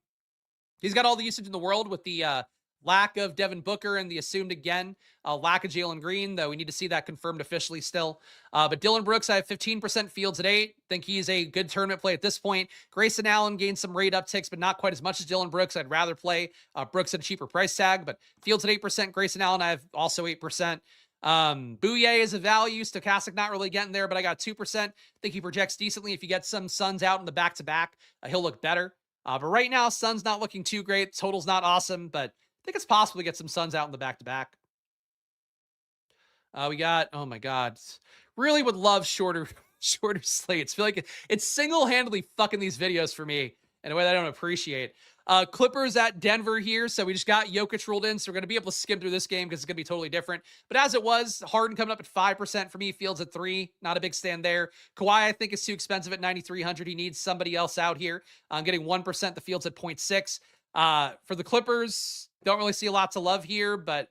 He's got all the usage in the world with the lack of Devin Booker and the assumed again lack of Jalen Green, though we need to see that confirmed officially still. But Dylan Brooks, I have 15% fields at 8. Think he's a good tournament play at this point. Grayson Allen gained some rate upticks, but not quite as much as Dylan Brooks. I'd rather play Brooks at a cheaper price tag, but fields at 8%. Grayson Allen, I have also 8%. Bouye is a value. Stokastic not really getting there, but I got 2%. Think he projects decently. If you get some Suns out in the back-to-back, he'll look better. But right now, Suns not looking too great. Total's not awesome, but I think it's possible to get some Suns out in the back-to-back. We got, oh my God, really would love shorter slates. Feel like it's single-handedly fucking these videos for me in a way that I don't appreciate. Clippers at Denver here. So we just got Jokic ruled in. So we're going to be able to skim through this game because it's going to be totally different. But as it was, Harden coming up at 5% for me. Fields at 3. Not a big stand there. Kawhi, I think, is too expensive at 9,300. He needs somebody else out here. I'm getting 1%. The field's at 0.6. For the Clippers, don't really see a lot to love here, but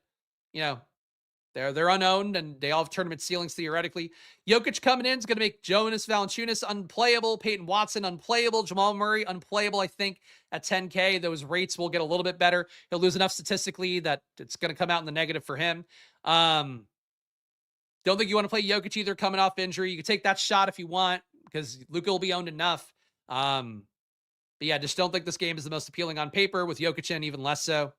they're unowned and they all have tournament ceilings theoretically. Jokic coming in is going to make Jonas Valanciunas unplayable, Peyton Watson unplayable, Jamal Murray unplayable, I think, at 10K. Those rates will get a little bit better. He'll lose enough statistically that it's going to come out in the negative for him. Don't think you want to play Jokic either coming off injury. You can take that shot if you want because Luka will be owned enough. But yeah, just don't think this game is the most appealing on paper with Jokic in even less so.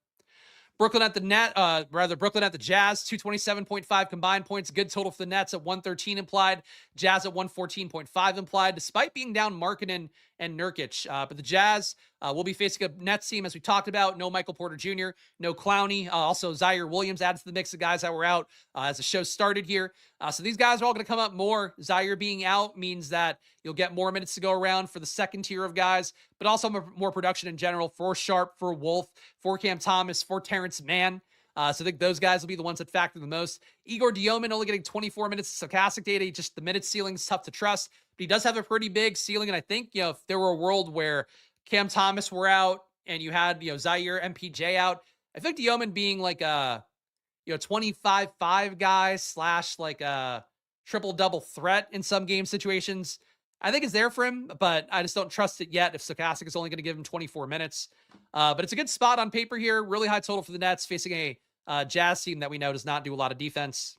Brooklyn at the Brooklyn at the Jazz, 227.5 combined points. Good total for the Nets at 113 implied. Jazz at 114.5 implied, despite being down Markkanen and Nurkic. But the Jazz will be facing a Nets team, as we talked about. No Michael Porter Jr., no Clowney. Also, Zaire Williams adds to the mix of guys that were out as the show started here. So these guys are all going to come up more. Zaire being out means that you'll get more minutes to go around for the second tier of guys, but also more production in general for Sharp, for Wolf, for Cam Thomas, for Terrence Mann. So I think those guys will be the ones that factor the most. Igor Dioman only getting 24 minutes of stochastic data. Just the minute ceiling is tough to trust, but he does have a pretty big ceiling. And I think, if there were a world where Cam Thomas were out and you had, Zaire, MPJ out, I think Dioman being like a, 25-5 guy / like a triple-double threat in some game situations, I think is there for him, but I just don't trust it yet if Stokastic is only going to give him 24 minutes. But it's a good spot on paper here. Really high total for the Nets facing a Jazz team that we know does not do a lot of defense.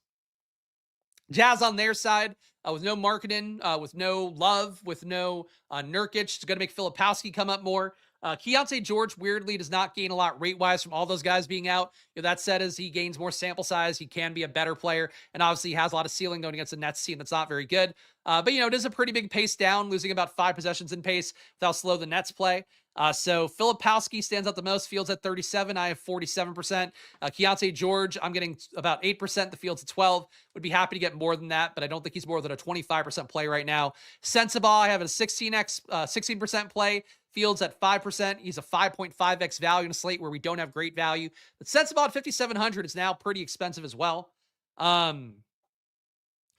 Jazz on their side with no Markkanen, with no Love, with no Nurkic. It's going to make Filipowski come up more. Keontae George weirdly does not gain a lot rate-wise from all those guys being out. That said, as he gains more sample size, he can be a better player, and obviously he has a lot of ceiling going against a Nets team that's not very good. But, it is a pretty big pace down, losing about 5 possessions in pace with how slow the Nets play. So Filipowski stands out the most. Fields at 37. I have 47%. Keontae George, I'm getting about 8%. The field's at 12. Would be happy to get more than that, but I don't think he's more than a 25% play right now. Sensabaugh, I have a 16% play. Fields at 5%. He's a 5.5x value in a slate where we don't have great value. But Sensabaugh at 5,700 is now pretty expensive as well. Kyle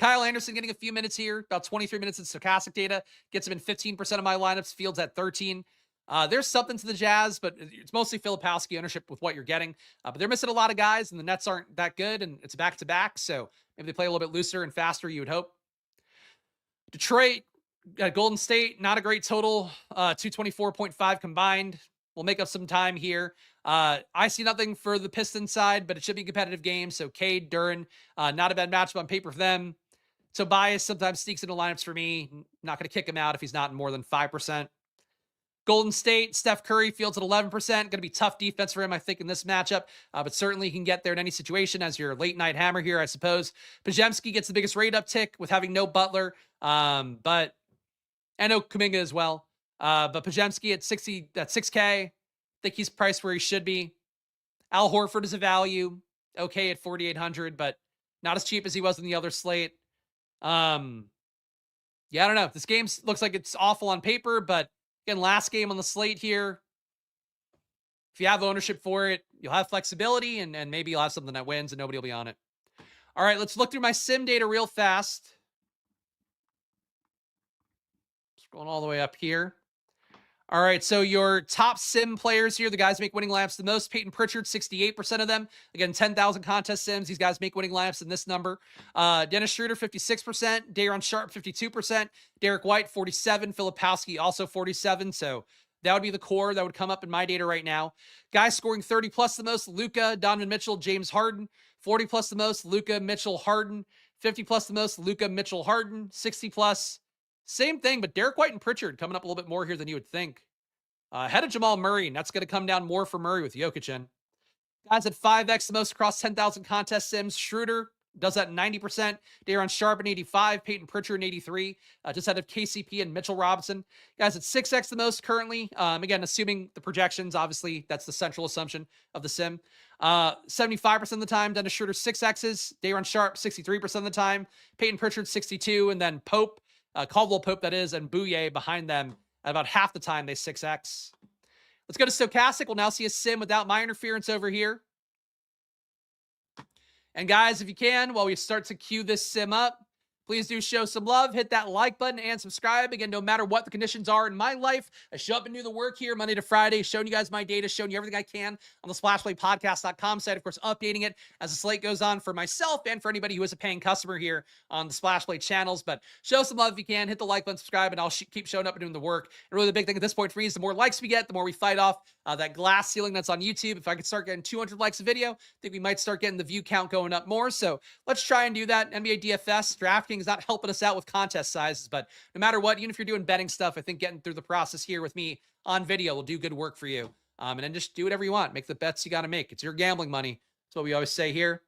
Anderson getting a few minutes here, about 23 minutes in stochastic data, gets him in 15% of my lineups. Fields at 13. There's something to the Jazz, but it's mostly Filipowski ownership with what you're getting. But they're missing a lot of guys, and the Nets aren't that good, and it's back-to-back, so maybe they play a little bit looser and faster, you would hope. Detroit, Golden State, not a great total, 224.5 combined. We'll make up some time here. I see nothing for the Pistons side, but it should be a competitive game, so Cade, Duren, not a bad matchup on paper for them. Tobias sometimes sneaks into lineups for me. Not going to kick him out if he's not more than 5%. Golden State, Steph Curry fields at 11%. Going to be tough defense for him, I think, in this matchup. But certainly he can get there in any situation as your late night hammer here, I suppose. Pajemski gets the biggest rate uptick with having no Butler. But and no Kuminga as well. But Pajemski at 6K. I think he's priced where he should be. Al Horford is a value. Okay at 4,800, but not as cheap as he was in the other slate. Yeah, I don't know. This game looks like it's awful on paper, but again, last game on the slate here. If you have ownership for it, you'll have flexibility, and maybe you'll have something that wins and nobody will be on it. All right, let's look through my sim data real fast. Scrolling all the way up here. All right, so your top sim players here, the guys make winning lineups the most. Peyton Pritchard, 68% of them. Again, 10,000 contest sims. These guys make winning lineups in this number. Dennis Schroeder, 56%. Daron Sharp, 52%. Derek White, 47%. Filipowski, also 47%. So that would be the core that would come up in my data right now. Guys scoring 30 plus the most, Luka, Donovan Mitchell, James Harden. 40 plus the most, Luka, Mitchell, Harden. 50 plus the most, Luka, Mitchell, Harden. 60 plus. Same thing, but Derek White and Pritchard coming up a little bit more here than you would think. Ahead of Jamal Murray, and that's going to come down more for Murray with Jokic in. Guys at 5x the most across 10,000 contest sims. Schroeder does that 90%. Daron Sharp at 85. Peyton Pritchard at 83. Just out of KCP and Mitchell Robinson. Guys at 6x the most currently. Again, assuming the projections, obviously, that's the central assumption of the sim. 75% of the time, Dennis Schroeder 6x's. Daron Sharp 63% of the time. Peyton Pritchard 62. And then Pope. Caldwell Pope, that is, and Bouye behind them at about half the time they 6x. Let's go to Stokastic. We'll now see a sim without my interference over here. And guys, if you can, while we start to queue this sim up, please do show some love. Hit that like button and subscribe. Again, no matter what the conditions are in my life, I show up and do the work here Monday to Friday, showing you guys my data, showing you everything I can on the SplashPlayPodcast.com site. Of course, updating it as the slate goes on for myself and for anybody who is a paying customer here on the Splash Play channels. But show some love if you can. Hit the like button, subscribe, and I'll keep showing up and doing the work. And really the big thing at this point for me is the more likes we get, the more we fight off that glass ceiling that's on YouTube. If I could start getting 200 likes a video, I think we might start getting the view count going up more. So let's try and do that. NBA DFS, DraftKings is not helping us out with contest sizes, but no matter what, even if you're doing betting stuff, I think getting through the process here with me on video will do good work for you. And then just do whatever you want. Make the bets you got to make. It's your gambling money. That's what we always say here.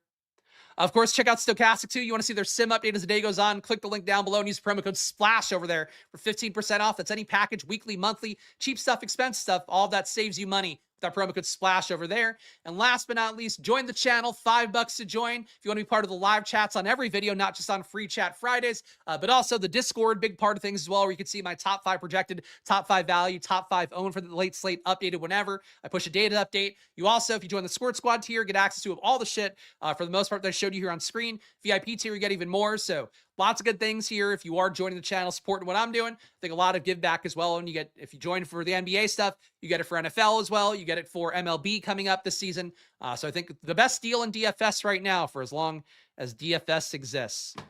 Of course, check out Stokastic too. You want to see their sim update as the day goes on, click the link down below and use promo code SPLASH over there for 15% off. That's any package, weekly, monthly, cheap stuff, expense stuff. All of that saves you money. That promo code SPLASH over there. And last but not least, join the channel. $5 to join. If you want to be part of the live chats on every video, not just on Free Chat Fridays, but also the Discord, big part of things as well, where you can see my top 5 projected, top 5 value, top 5 own for the late slate, updated whenever I push a data update. You also, if you join the Squirt Squad tier, get access to all the shit, for the most part, that I showed you here on screen. VIP tier, you get even more. So lots of good things here. If you are joining the channel, supporting what I'm doing, I think a lot of give back as well. And you get, if you join for the NBA stuff, you get it for NFL as well. You get it for MLB coming up this season. So I think the best deal in DFS right now for as long as DFS exists. Do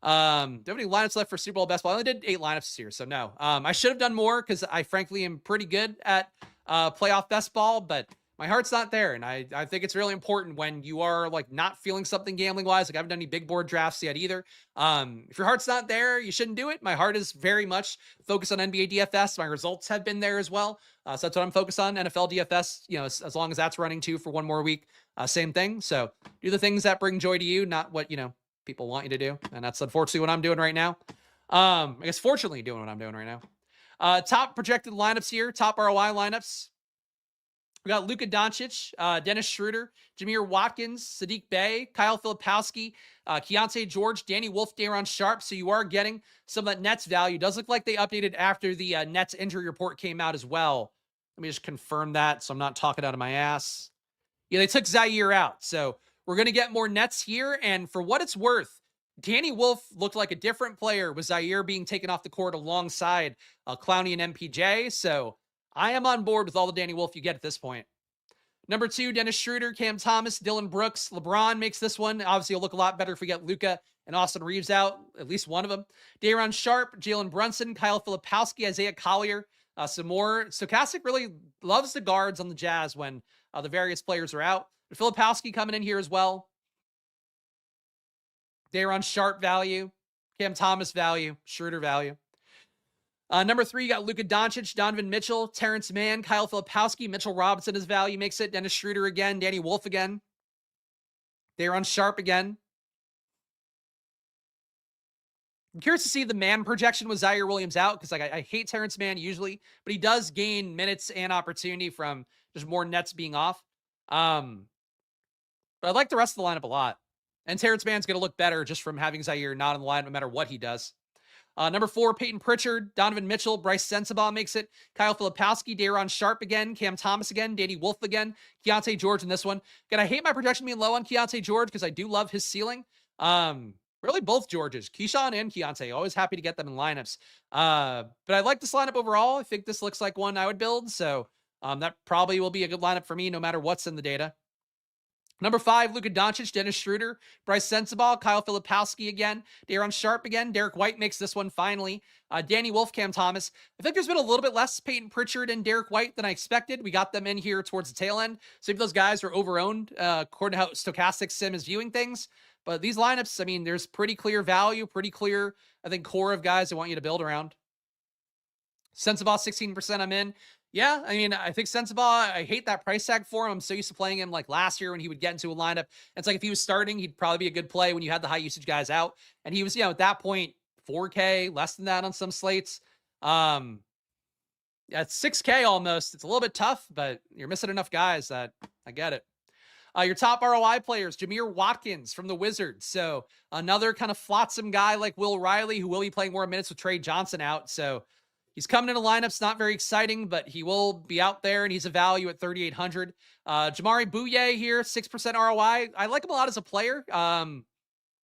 you have any lineups left for Super Bowl best ball? I only did 8 lineups this year, so no. I should have done more because I frankly am pretty good at playoff best ball, but my heart's not there. And I think it's really important when you are like not feeling something gambling wise. Like I haven't done any big board drafts yet either. If your heart's not there, you shouldn't do it. My heart is very much focused on NBA DFS. My results have been there as well. So that's what I'm focused on. NFL DFS, you know, as long as that's running too for one more week, same thing. So do the things that bring joy to you, not what, you know, people want you to do. And that's unfortunately what I'm doing right now. I guess fortunately doing what I'm doing right now. Top projected lineups here, top ROI lineups. We got Luka Doncic, Dennis Schroeder, Jameer Watkins, Sadiq Bey, Kyle Filipowski, Keontae George, Danny Wolf, Daron Sharp. So you are getting some of that Nets value. Does look like they updated after the Nets injury report came out as well. Let me just confirm that so I'm not talking out of my ass. Yeah, they took Zaire out. So we're going to get more Nets here. And for what it's worth, Danny Wolf looked like a different player with Zaire being taken off the court alongside Clowney and MPJ. So I am on board with all the Danny Wolf you get at this point. Number 2, Dennis Schroeder, Cam Thomas, Dylan Brooks. LeBron makes this one. Obviously, it'll look a lot better if we get Luka and Austin Reeves out, at least one of them. Daron Sharp, Jalen Brunson, Kyle Filipowski, Isaiah Collier, some more. Stokastic really loves the guards on the Jazz when the various players are out. But Filipowski coming in here as well. Daron Sharp value, Cam Thomas value, Schroeder value. Number 3, you got Luka Doncic, Donovan Mitchell, Terrence Mann, Kyle Filipowski, Mitchell Robinson as value makes it, Dennis Schroeder again, Danny Wolf again, Daron Sharp again. I'm curious to see the man projection with Zaire Williams out because like I hate Terrence Mann usually, but he does gain minutes and opportunity from just more nets being off. But I like the rest of the lineup a lot. And Terrence Mann's going to look better just from having Zaire not in the lineup no matter what he does. Number 4, Peyton Pritchard, Donovan Mitchell, Bryce Sensabaugh makes it, Kyle Filipowski, Daron Sharp again, Cam Thomas again, Danny Wolf again, Keontae George in this one. Again, I hate my projection being low on Keontae George because I do love his ceiling. Really both Georges, Keyshawn and Keontae, always happy to get them in lineups. But I like this lineup overall. I think this looks like one I would build. So that probably will be a good lineup for me no matter what's in the data. Number 5, Luka Doncic, Dennis Schroeder, Bryce Sensabaugh, Kyle Filipowski again, Daron Sharp again, Derek White makes this one finally, Danny Wolf, Cam Thomas. I think there's been a little bit less Peyton Pritchard and Derek White than I expected. We got them in here towards the tail end. So maybe those guys are over-owned according to how Stokastic Sim is viewing things. But these lineups, I mean, there's pretty clear value, pretty clear, I think, core of guys I want you to build around. Sensabaugh, 16% I'm in. Yeah, I mean, I think Sensabaugh, I hate that price tag for him. I'm so used to playing him like last year when he would get into a lineup. It's like if he was starting, he'd probably be a good play when you had the high usage guys out. And he was, at that point, 4K, less than that on some slates. Yeah, it's 6K almost. It's a little bit tough, but you're missing enough guys that I get it. Your top ROI players, Jameer Watkins from the Wizards. So another kind of flotsam guy like Will Riley, who will be playing more minutes with Trey Johnson out. So he's coming into lineups, not very exciting, but he will be out there, and he's a value at 3,800. Jamari Bouye here, 6% ROI. I like him a lot as a player. I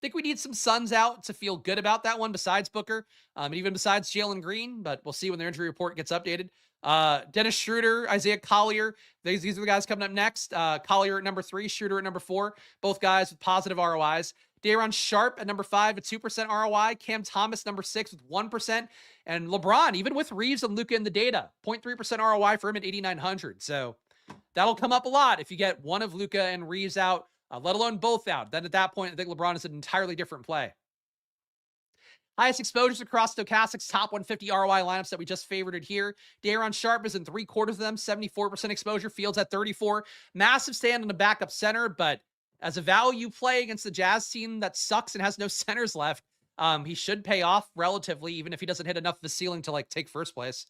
think we need some Suns out to feel good about that one besides Booker, and even besides Jalen Green, but we'll see when their injury report gets updated. Dennis Schroeder, Isaiah Collier. These are the guys coming up next. Collier at number 3, Schroeder at number 4. Both guys with positive ROIs. Daron Sharp at number 5 at 2% ROI. Cam Thomas, number 6 with 1%. And LeBron, even with Reeves and Luka in the data, 0.3% ROI for him at 8,900. So that'll come up a lot if you get one of Luka and Reeves out, let alone both out. Then at that point, I think LeBron is an entirely different play. Highest exposures across Stokastic's top 150 ROI lineups that we just favorited here. Daron Sharp is in 3/4 of them, 74% exposure. Fields at 34. Massive stand on the backup center, but as a value play against the Jazz team that sucks and has no centers left, he should pay off relatively, even if he doesn't hit enough of the ceiling to like take first place.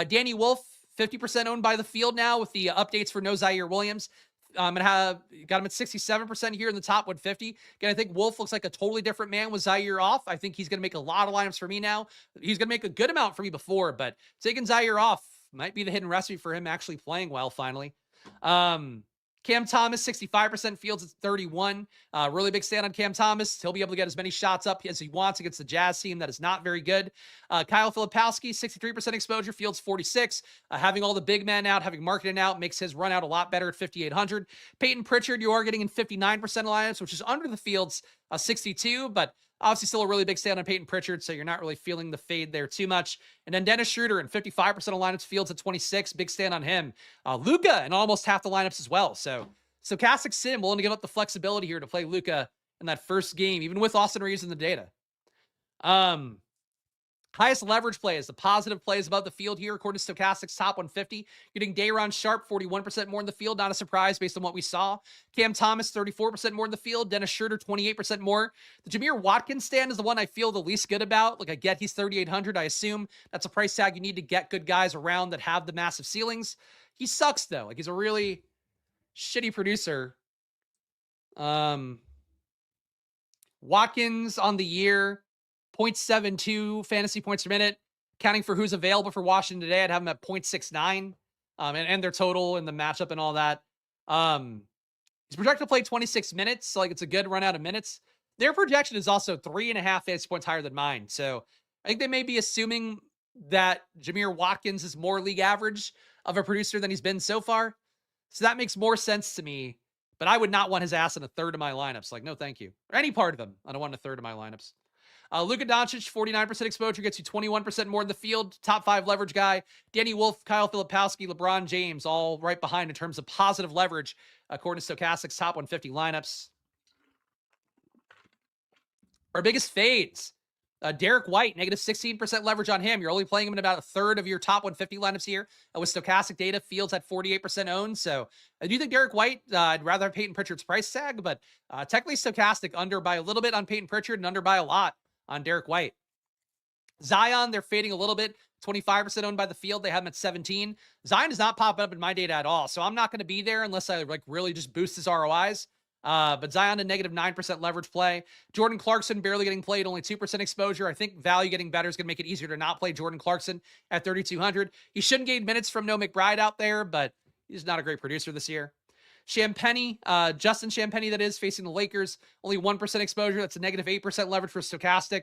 Danny Wolf, 50% owned by the field now with the updates for no Zaire Williams. And got him at 67% here in the top 150. Again, I think Wolf looks like a totally different man with Zaire off. I think he's going to make a lot of lineups for me now. He's going to make a good amount for me before, but taking Zaire off might be the hidden recipe for him actually playing well finally. Cam Thomas, 65%, Fields at 31. Really big stand on Cam Thomas. He'll be able to get as many shots up as he wants against the Jazz team that is not very good. Kyle Filipowski, 63% exposure, Fields 46. Having all the big men out, having Markkanen out makes his run out a lot better at 5,800. Peyton Pritchard, you are getting in 59% of lineups, which is under the Fields 62, but obviously still a really big stand on Peyton Pritchard, so you're not really feeling the fade there too much. And then Dennis Schroeder in 55% of lineups, Fields at 26, big stand on him. Luka in almost half the lineups as well. So Stokastic Sim willing to give up the flexibility here to play Luka in that first game, even with Austin Reeves in the data. Highest leverage plays, the positive plays above the field here, according to Stokastic's top 150. Getting Daron Sharp, 41% more in the field. Not a surprise based on what we saw. Cam Thomas, 34% more in the field. Dennis Schroeder, 28% more. The Jameer Watkins stand is the one I feel the least good about. Like, I get he's 3,800. I assume that's a price tag you need to get good guys around that have the massive ceilings. He sucks, though. Like, he's a really shitty producer. Watkins on the year, 0.72 fantasy points per minute. Counting for who's available for Washington today, I'd have him at 0.69. And their total and the matchup and all that. He's projected to play 26 minutes, so like it's a good run out of minutes. Their projection is also 3.5 fantasy points higher than mine. So I think they may be assuming that Jameer Watkins is more league average of a producer than he's been so far. So that makes more sense to me. But I would not want his ass in a third of my lineups. Like, no, thank you. Or any part of them. I don't want a third of my lineups. Luka Doncic, 49% exposure, gets you 21% more in the field. Top 5 leverage guy. Danny Wolf, Kyle Filipowski, LeBron James, all right behind in terms of positive leverage, according to Stokastic's top 150 lineups. Our biggest fades. Derek White, negative 16% leverage on him. You're only playing him in about a third of your top 150 lineups here. With Stokastic data, Fields at 48% owned. So I do think Derek White, I'd rather have Peyton Pritchard's price tag, but technically Stokastic under by a little bit on Peyton Pritchard and under by a lot on Derek White. Zion, they're fading a little bit. 25% owned by the field. They have him at 17. Zion is not popping up in my data at all. So I'm not going to be there unless I really just boost his ROIs. But Zion a negative 9% leverage play. Jordan Clarkson barely getting played, only 2% exposure. I think value getting better is going to make it easier to not play Jordan Clarkson at 3,200. He shouldn't gain minutes from No McBride out there, but he's not a great producer this year. Champagnie, Justin Champagnie, that is, facing the Lakers. Only 1% exposure. That's a negative 8% leverage for Stokastic.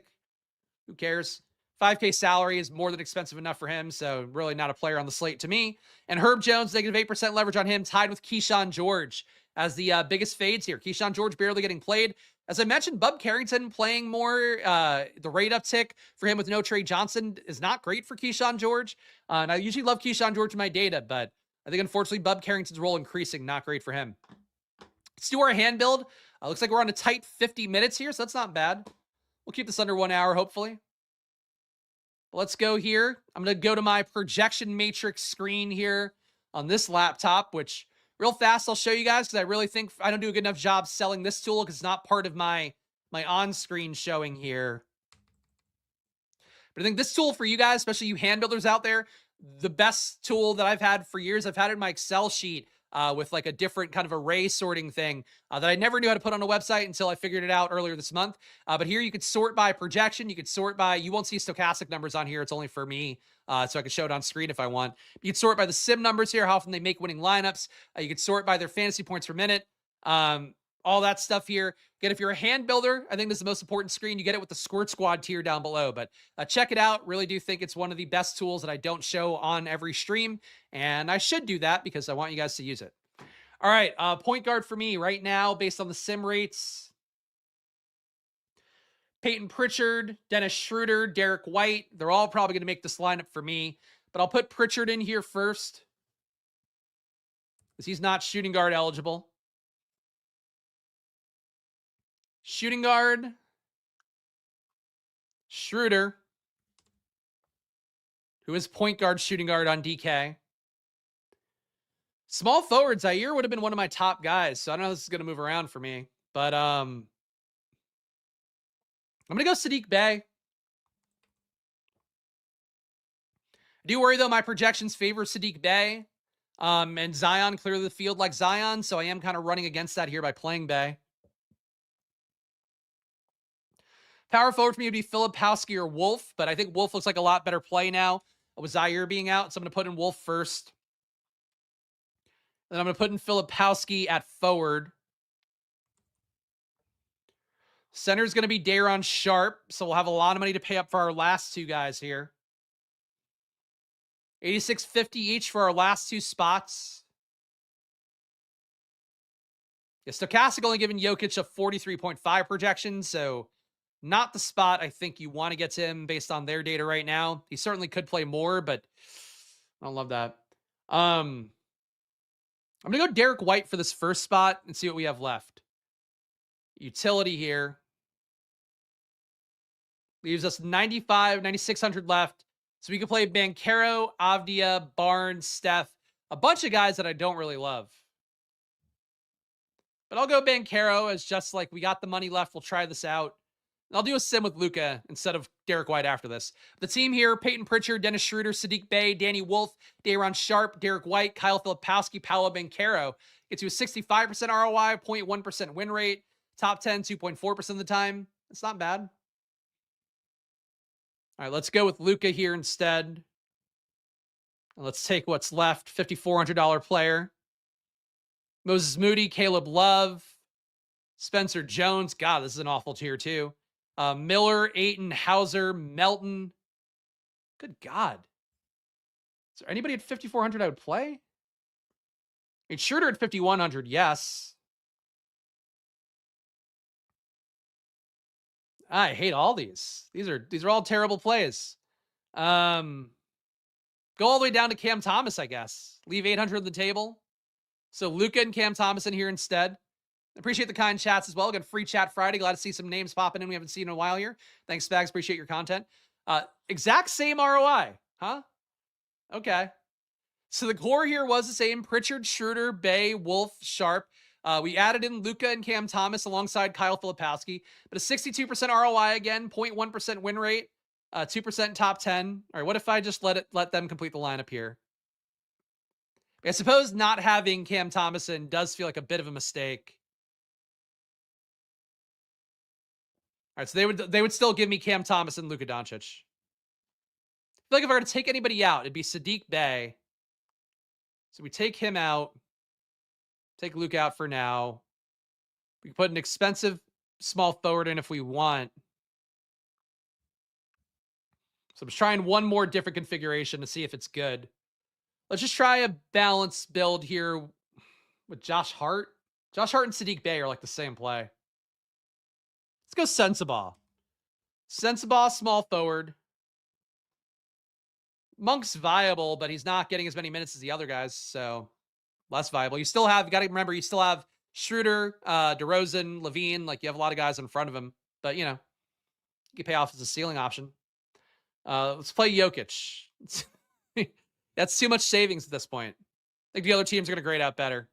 Who cares? 5K salary is more than expensive enough for him, so really not a player on the slate to me. And Herb Jones, negative 8% leverage on him, tied with Keyshawn George as the biggest fades here. Keyshawn George barely getting played. As I mentioned, Bub Carrington playing more. The rate uptick for him with no Trey Johnson is not great for Keyshawn George. And I usually love Keyshawn George in my data, but I think unfortunately Bub Carrington's role increasing, not great for him. Let's do our hand build. Looks like we're on a tight 50 minutes here, so that's not bad. We'll keep this under 1 hour, hopefully. Let's go here. I'm going to go to my projection matrix screen here on this laptop, which real fast I'll show you guys because I really think I don't do a good enough job selling this tool because it's not part of my on-screen showing here. But I think this tool for you guys, especially you hand builders out there, the best tool that I've had for years. I've had it in my Excel sheet with like a different kind of array sorting thing that I never knew how to put on a website until I figured it out earlier this month. But here you could sort by projection. You could sort by, you won't see Stokastic numbers on here. It's only for me. So I can show it on screen if I want. You could sort by the sim numbers here, how often they make winning lineups. You could sort by their fantasy points per minute. All that stuff here. Again, if you're a hand builder, I think this is the most important screen. You get it with the Squirt Squad tier down below. But check it out. Really do think it's one of the best tools that I don't show on every stream. And I should do that because I want you guys to use it. All right, point guard for me right now, based on the sim rates. Peyton Pritchard, Dennis Schroeder, Derek White. They're all probably going to make this lineup for me. But I'll put Pritchard in here first because he's not shooting guard eligible. Shooting guard, Schroeder, who is point guard, shooting guard on DK. Small forward, Zaire would have been one of my top guys, so I don't know how this is going to move around for me. But I'm going to go Sadiq Bey. I do worry, though, my projections favor Sadiq Bey. And Zion clearly the field like Zion, so I am kind of running against that here by playing Bey. Power forward for me would be Filipowski or Wolf, but I think Wolf looks like a lot better play now with Zaire being out, so I'm going to put in Wolf first. Then I'm going to put in Filipowski at forward. Center is going to be Daron Sharp, so we'll have a lot of money to pay up for our last two guys here. $86.50 each for our last two spots. Yeah, Stokastic only giving Jokic a 43.5 projection, so not the spot I think you want to get to him based on their data right now. He certainly could play more, but I don't love that. I'm going to go Derek White for this first spot and see what we have left. Utility here. Leaves us 9,600 left. So we can play Banchero, Avdia, Barnes, Steph, a bunch of guys that I don't really love. But I'll go Banchero as just like we got the money left. We'll try this out. And I'll do a sim with Luka instead of Derek White after this. The team here, Peyton Pritchard, Dennis Schroeder, Sadiq Bey, Danny Wolf, Daron Sharp, Derek White, Kyle Filipowski, Paolo Banchero. Gets you a 65% ROI, 0.1% win rate. Top 10, 2.4% of the time. It's not bad. All right, let's go with Luka here instead. Let's take what's left. $5,400 player. Moses Moody, Caleb Love, Spencer Jones. God, this is an awful tier too. Miller, Ayton, Hauser, Melton. Good God. Is there anybody at 5,400 I would play? I mean, Schroeder at 5,100, yes. I hate all these. These are all terrible plays. Go all the way down to Cam Thomas, I guess. Leave 800 on the table. So Luka and Cam Thomas in here instead. Appreciate the kind chats as well. Again, free chat Friday. Glad to see some names popping in we haven't seen in a while here. Thanks, Spags. Appreciate your content. Exact same ROI, huh? Okay. So the core here was the same: Pritchard, Schroeder, Bay, Wolf, Sharp. We added in Luka and Cam Thomas alongside Kyle Filipowski, but a 62% ROI again, 0.1% win rate, 2% top 10. All right, what if I just let them complete the lineup here? I suppose not having Cam Thomason does feel like a bit of a mistake. All right, so they would still give me Cam Thomas and Luka Doncic. I feel like if I were to take anybody out, it'd be Sadiq Bey. So we take him out, take Luke out for now. We can put an expensive small forward in if we want. So I'm just trying one more different configuration to see if it's good. Let's just try a balanced build here with Josh Hart. Josh Hart and Sadiq Bey are like the same play. Let's go Sensabaugh. Sensabaugh, small forward. Monk's viable, but he's not getting as many minutes as the other guys, so less viable. You still have, you got to remember, you still have Schroeder, DeRozan, Levine. Like, you have a lot of guys in front of him, but, you know, you can pay off as a ceiling option. Let's play Jokic. That's too much savings at this point. I think the other teams are going to grade out better.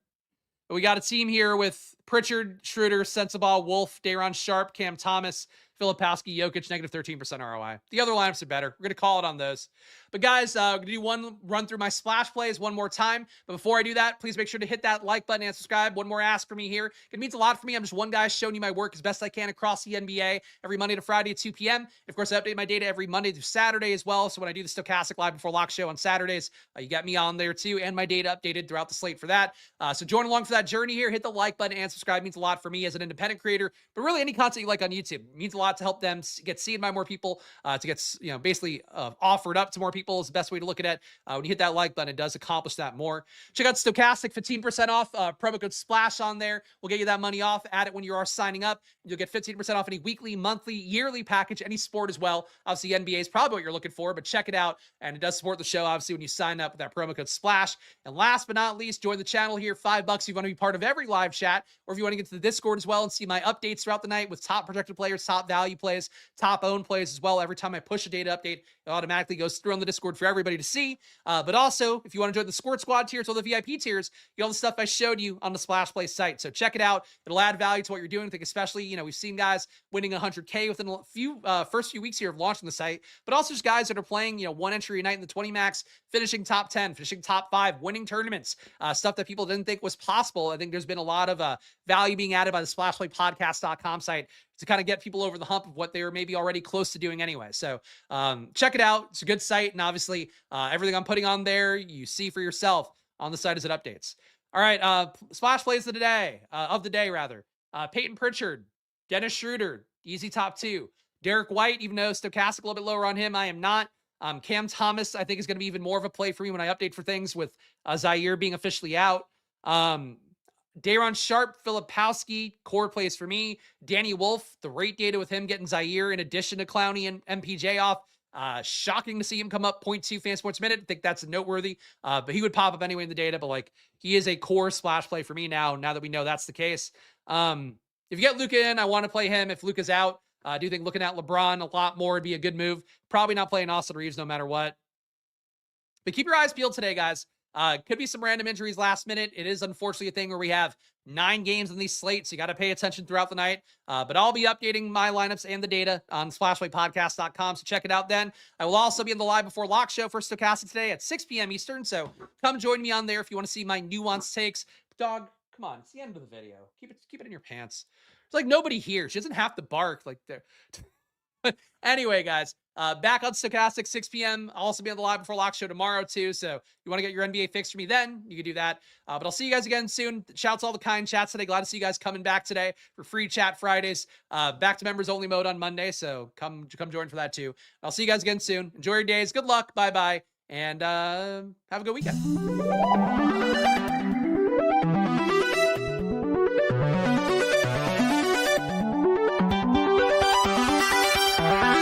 But we got a team here with Pritchard, Schroeder, Sensabaugh, Wolf, Day'Ron Sharp, Cam Thomas, Filipowski, Jokic, negative 13% ROI. The other lineups are better. We're going to call it on those. But guys, I'm going to do one run through my splash plays one more time. But before I do that, please make sure to hit that like button and subscribe. One more ask for me here. It means a lot for me. I'm just one guy showing you my work as best I can across the NBA every Monday to Friday at 2 p.m. Of course, I update my data every Monday through Saturday as well. So when I do the Stokastic Live Before Lock show on Saturdays, you got me on there too, and my data updated throughout the slate for that. So join along for that journey here. Hit the like button and subscribe. It means a lot for me as an independent creator, but really any content you like on YouTube. It means a lot to help them get seen by more people, to get, basically offered up to more people is the best way to look at it. When you hit that like button, it does accomplish that more. Check out Stokastic, 15% off, promo code SPLASH on there. We'll get you that money off. Add it when you are signing up. You'll get 15% off any weekly, monthly, yearly package, any sport as well. Obviously, NBA is probably what you're looking for, but check it out. And it does support the show, obviously, when you sign up with that promo code SPLASH. And last but not least, join the channel here. $5 if you want to be part of every live chat, or if you want to get to the Discord as well and see my updates throughout the night with top projected players, top value plays, top owned plays as well. Every time I push a data update, it automatically goes through on the Discord for everybody to see. But also, if you want to join the Squirt Squad tiers or the VIP tiers, you get all the stuff I showed you on the Splash Play site. So check it out. It'll add value to what you're doing. I think especially, we've seen guys winning 100K within a few first few weeks here of launching the site, but also just guys that are playing, one entry a night in the 20 max, finishing top 10, finishing top 5, winning tournaments, stuff that people didn't think was possible. I think there's been a lot of value being added by the splashplaypodcast.com site to kind of get people over the hump of what they were maybe already close to doing anyway. So check it out. It's a good site. And obviously everything I'm putting on there, you see for yourself on the site as it updates. All right. Splash plays of the day, Peyton Pritchard, Dennis Schroeder, easy top 2. Derek White, even though Stokastic a little bit lower on him, I am not. Cam Thomas, I think, is going to be even more of a play for me when I update for things with Zaire being officially out. Day'Ron Sharp, Filipowski, core plays for me. Danny Wolf, the rate data with him getting Zaire in addition to Clowney and MPJ off. Shocking to see him come up 0.2 fantasy points a minute. I think that's noteworthy. But he would pop up anyway in the data, but he is a core splash play for me now that we know that's the case. If you get Luka in, I want to play him. If Luka's out, I do think looking at LeBron a lot more would be a good move. Probably not playing Austin Reeves no matter what. But keep your eyes peeled today, guys. Could be some random injuries last minute. It is unfortunately a thing where we have 9 games in these slates. So you got to pay attention throughout the night. But I'll be updating my lineups and the data on splashplaypodcast.com. So check it out then. I will also be in the Live Before Lock show for Stokastic today at 6 p.m. Eastern. So come join me on there if you want to see my nuanced takes. Dog, come on. It's the end of the video. Keep it in your pants. It's nobody here. She doesn't have to bark there. Anyway, guys, back on Stokastic, 6 p.m. I'll also be on the Live Before Lock show tomorrow, too. So if you want to get your NBA fix for me then, you can do that. But I'll see you guys again soon. Shouts to all the kind chats today. Glad to see you guys coming back today for free chat Fridays. Back to members only mode on Monday. So come join for that, too. I'll see you guys again soon. Enjoy your days. Good luck. Bye-bye. And have a good weekend.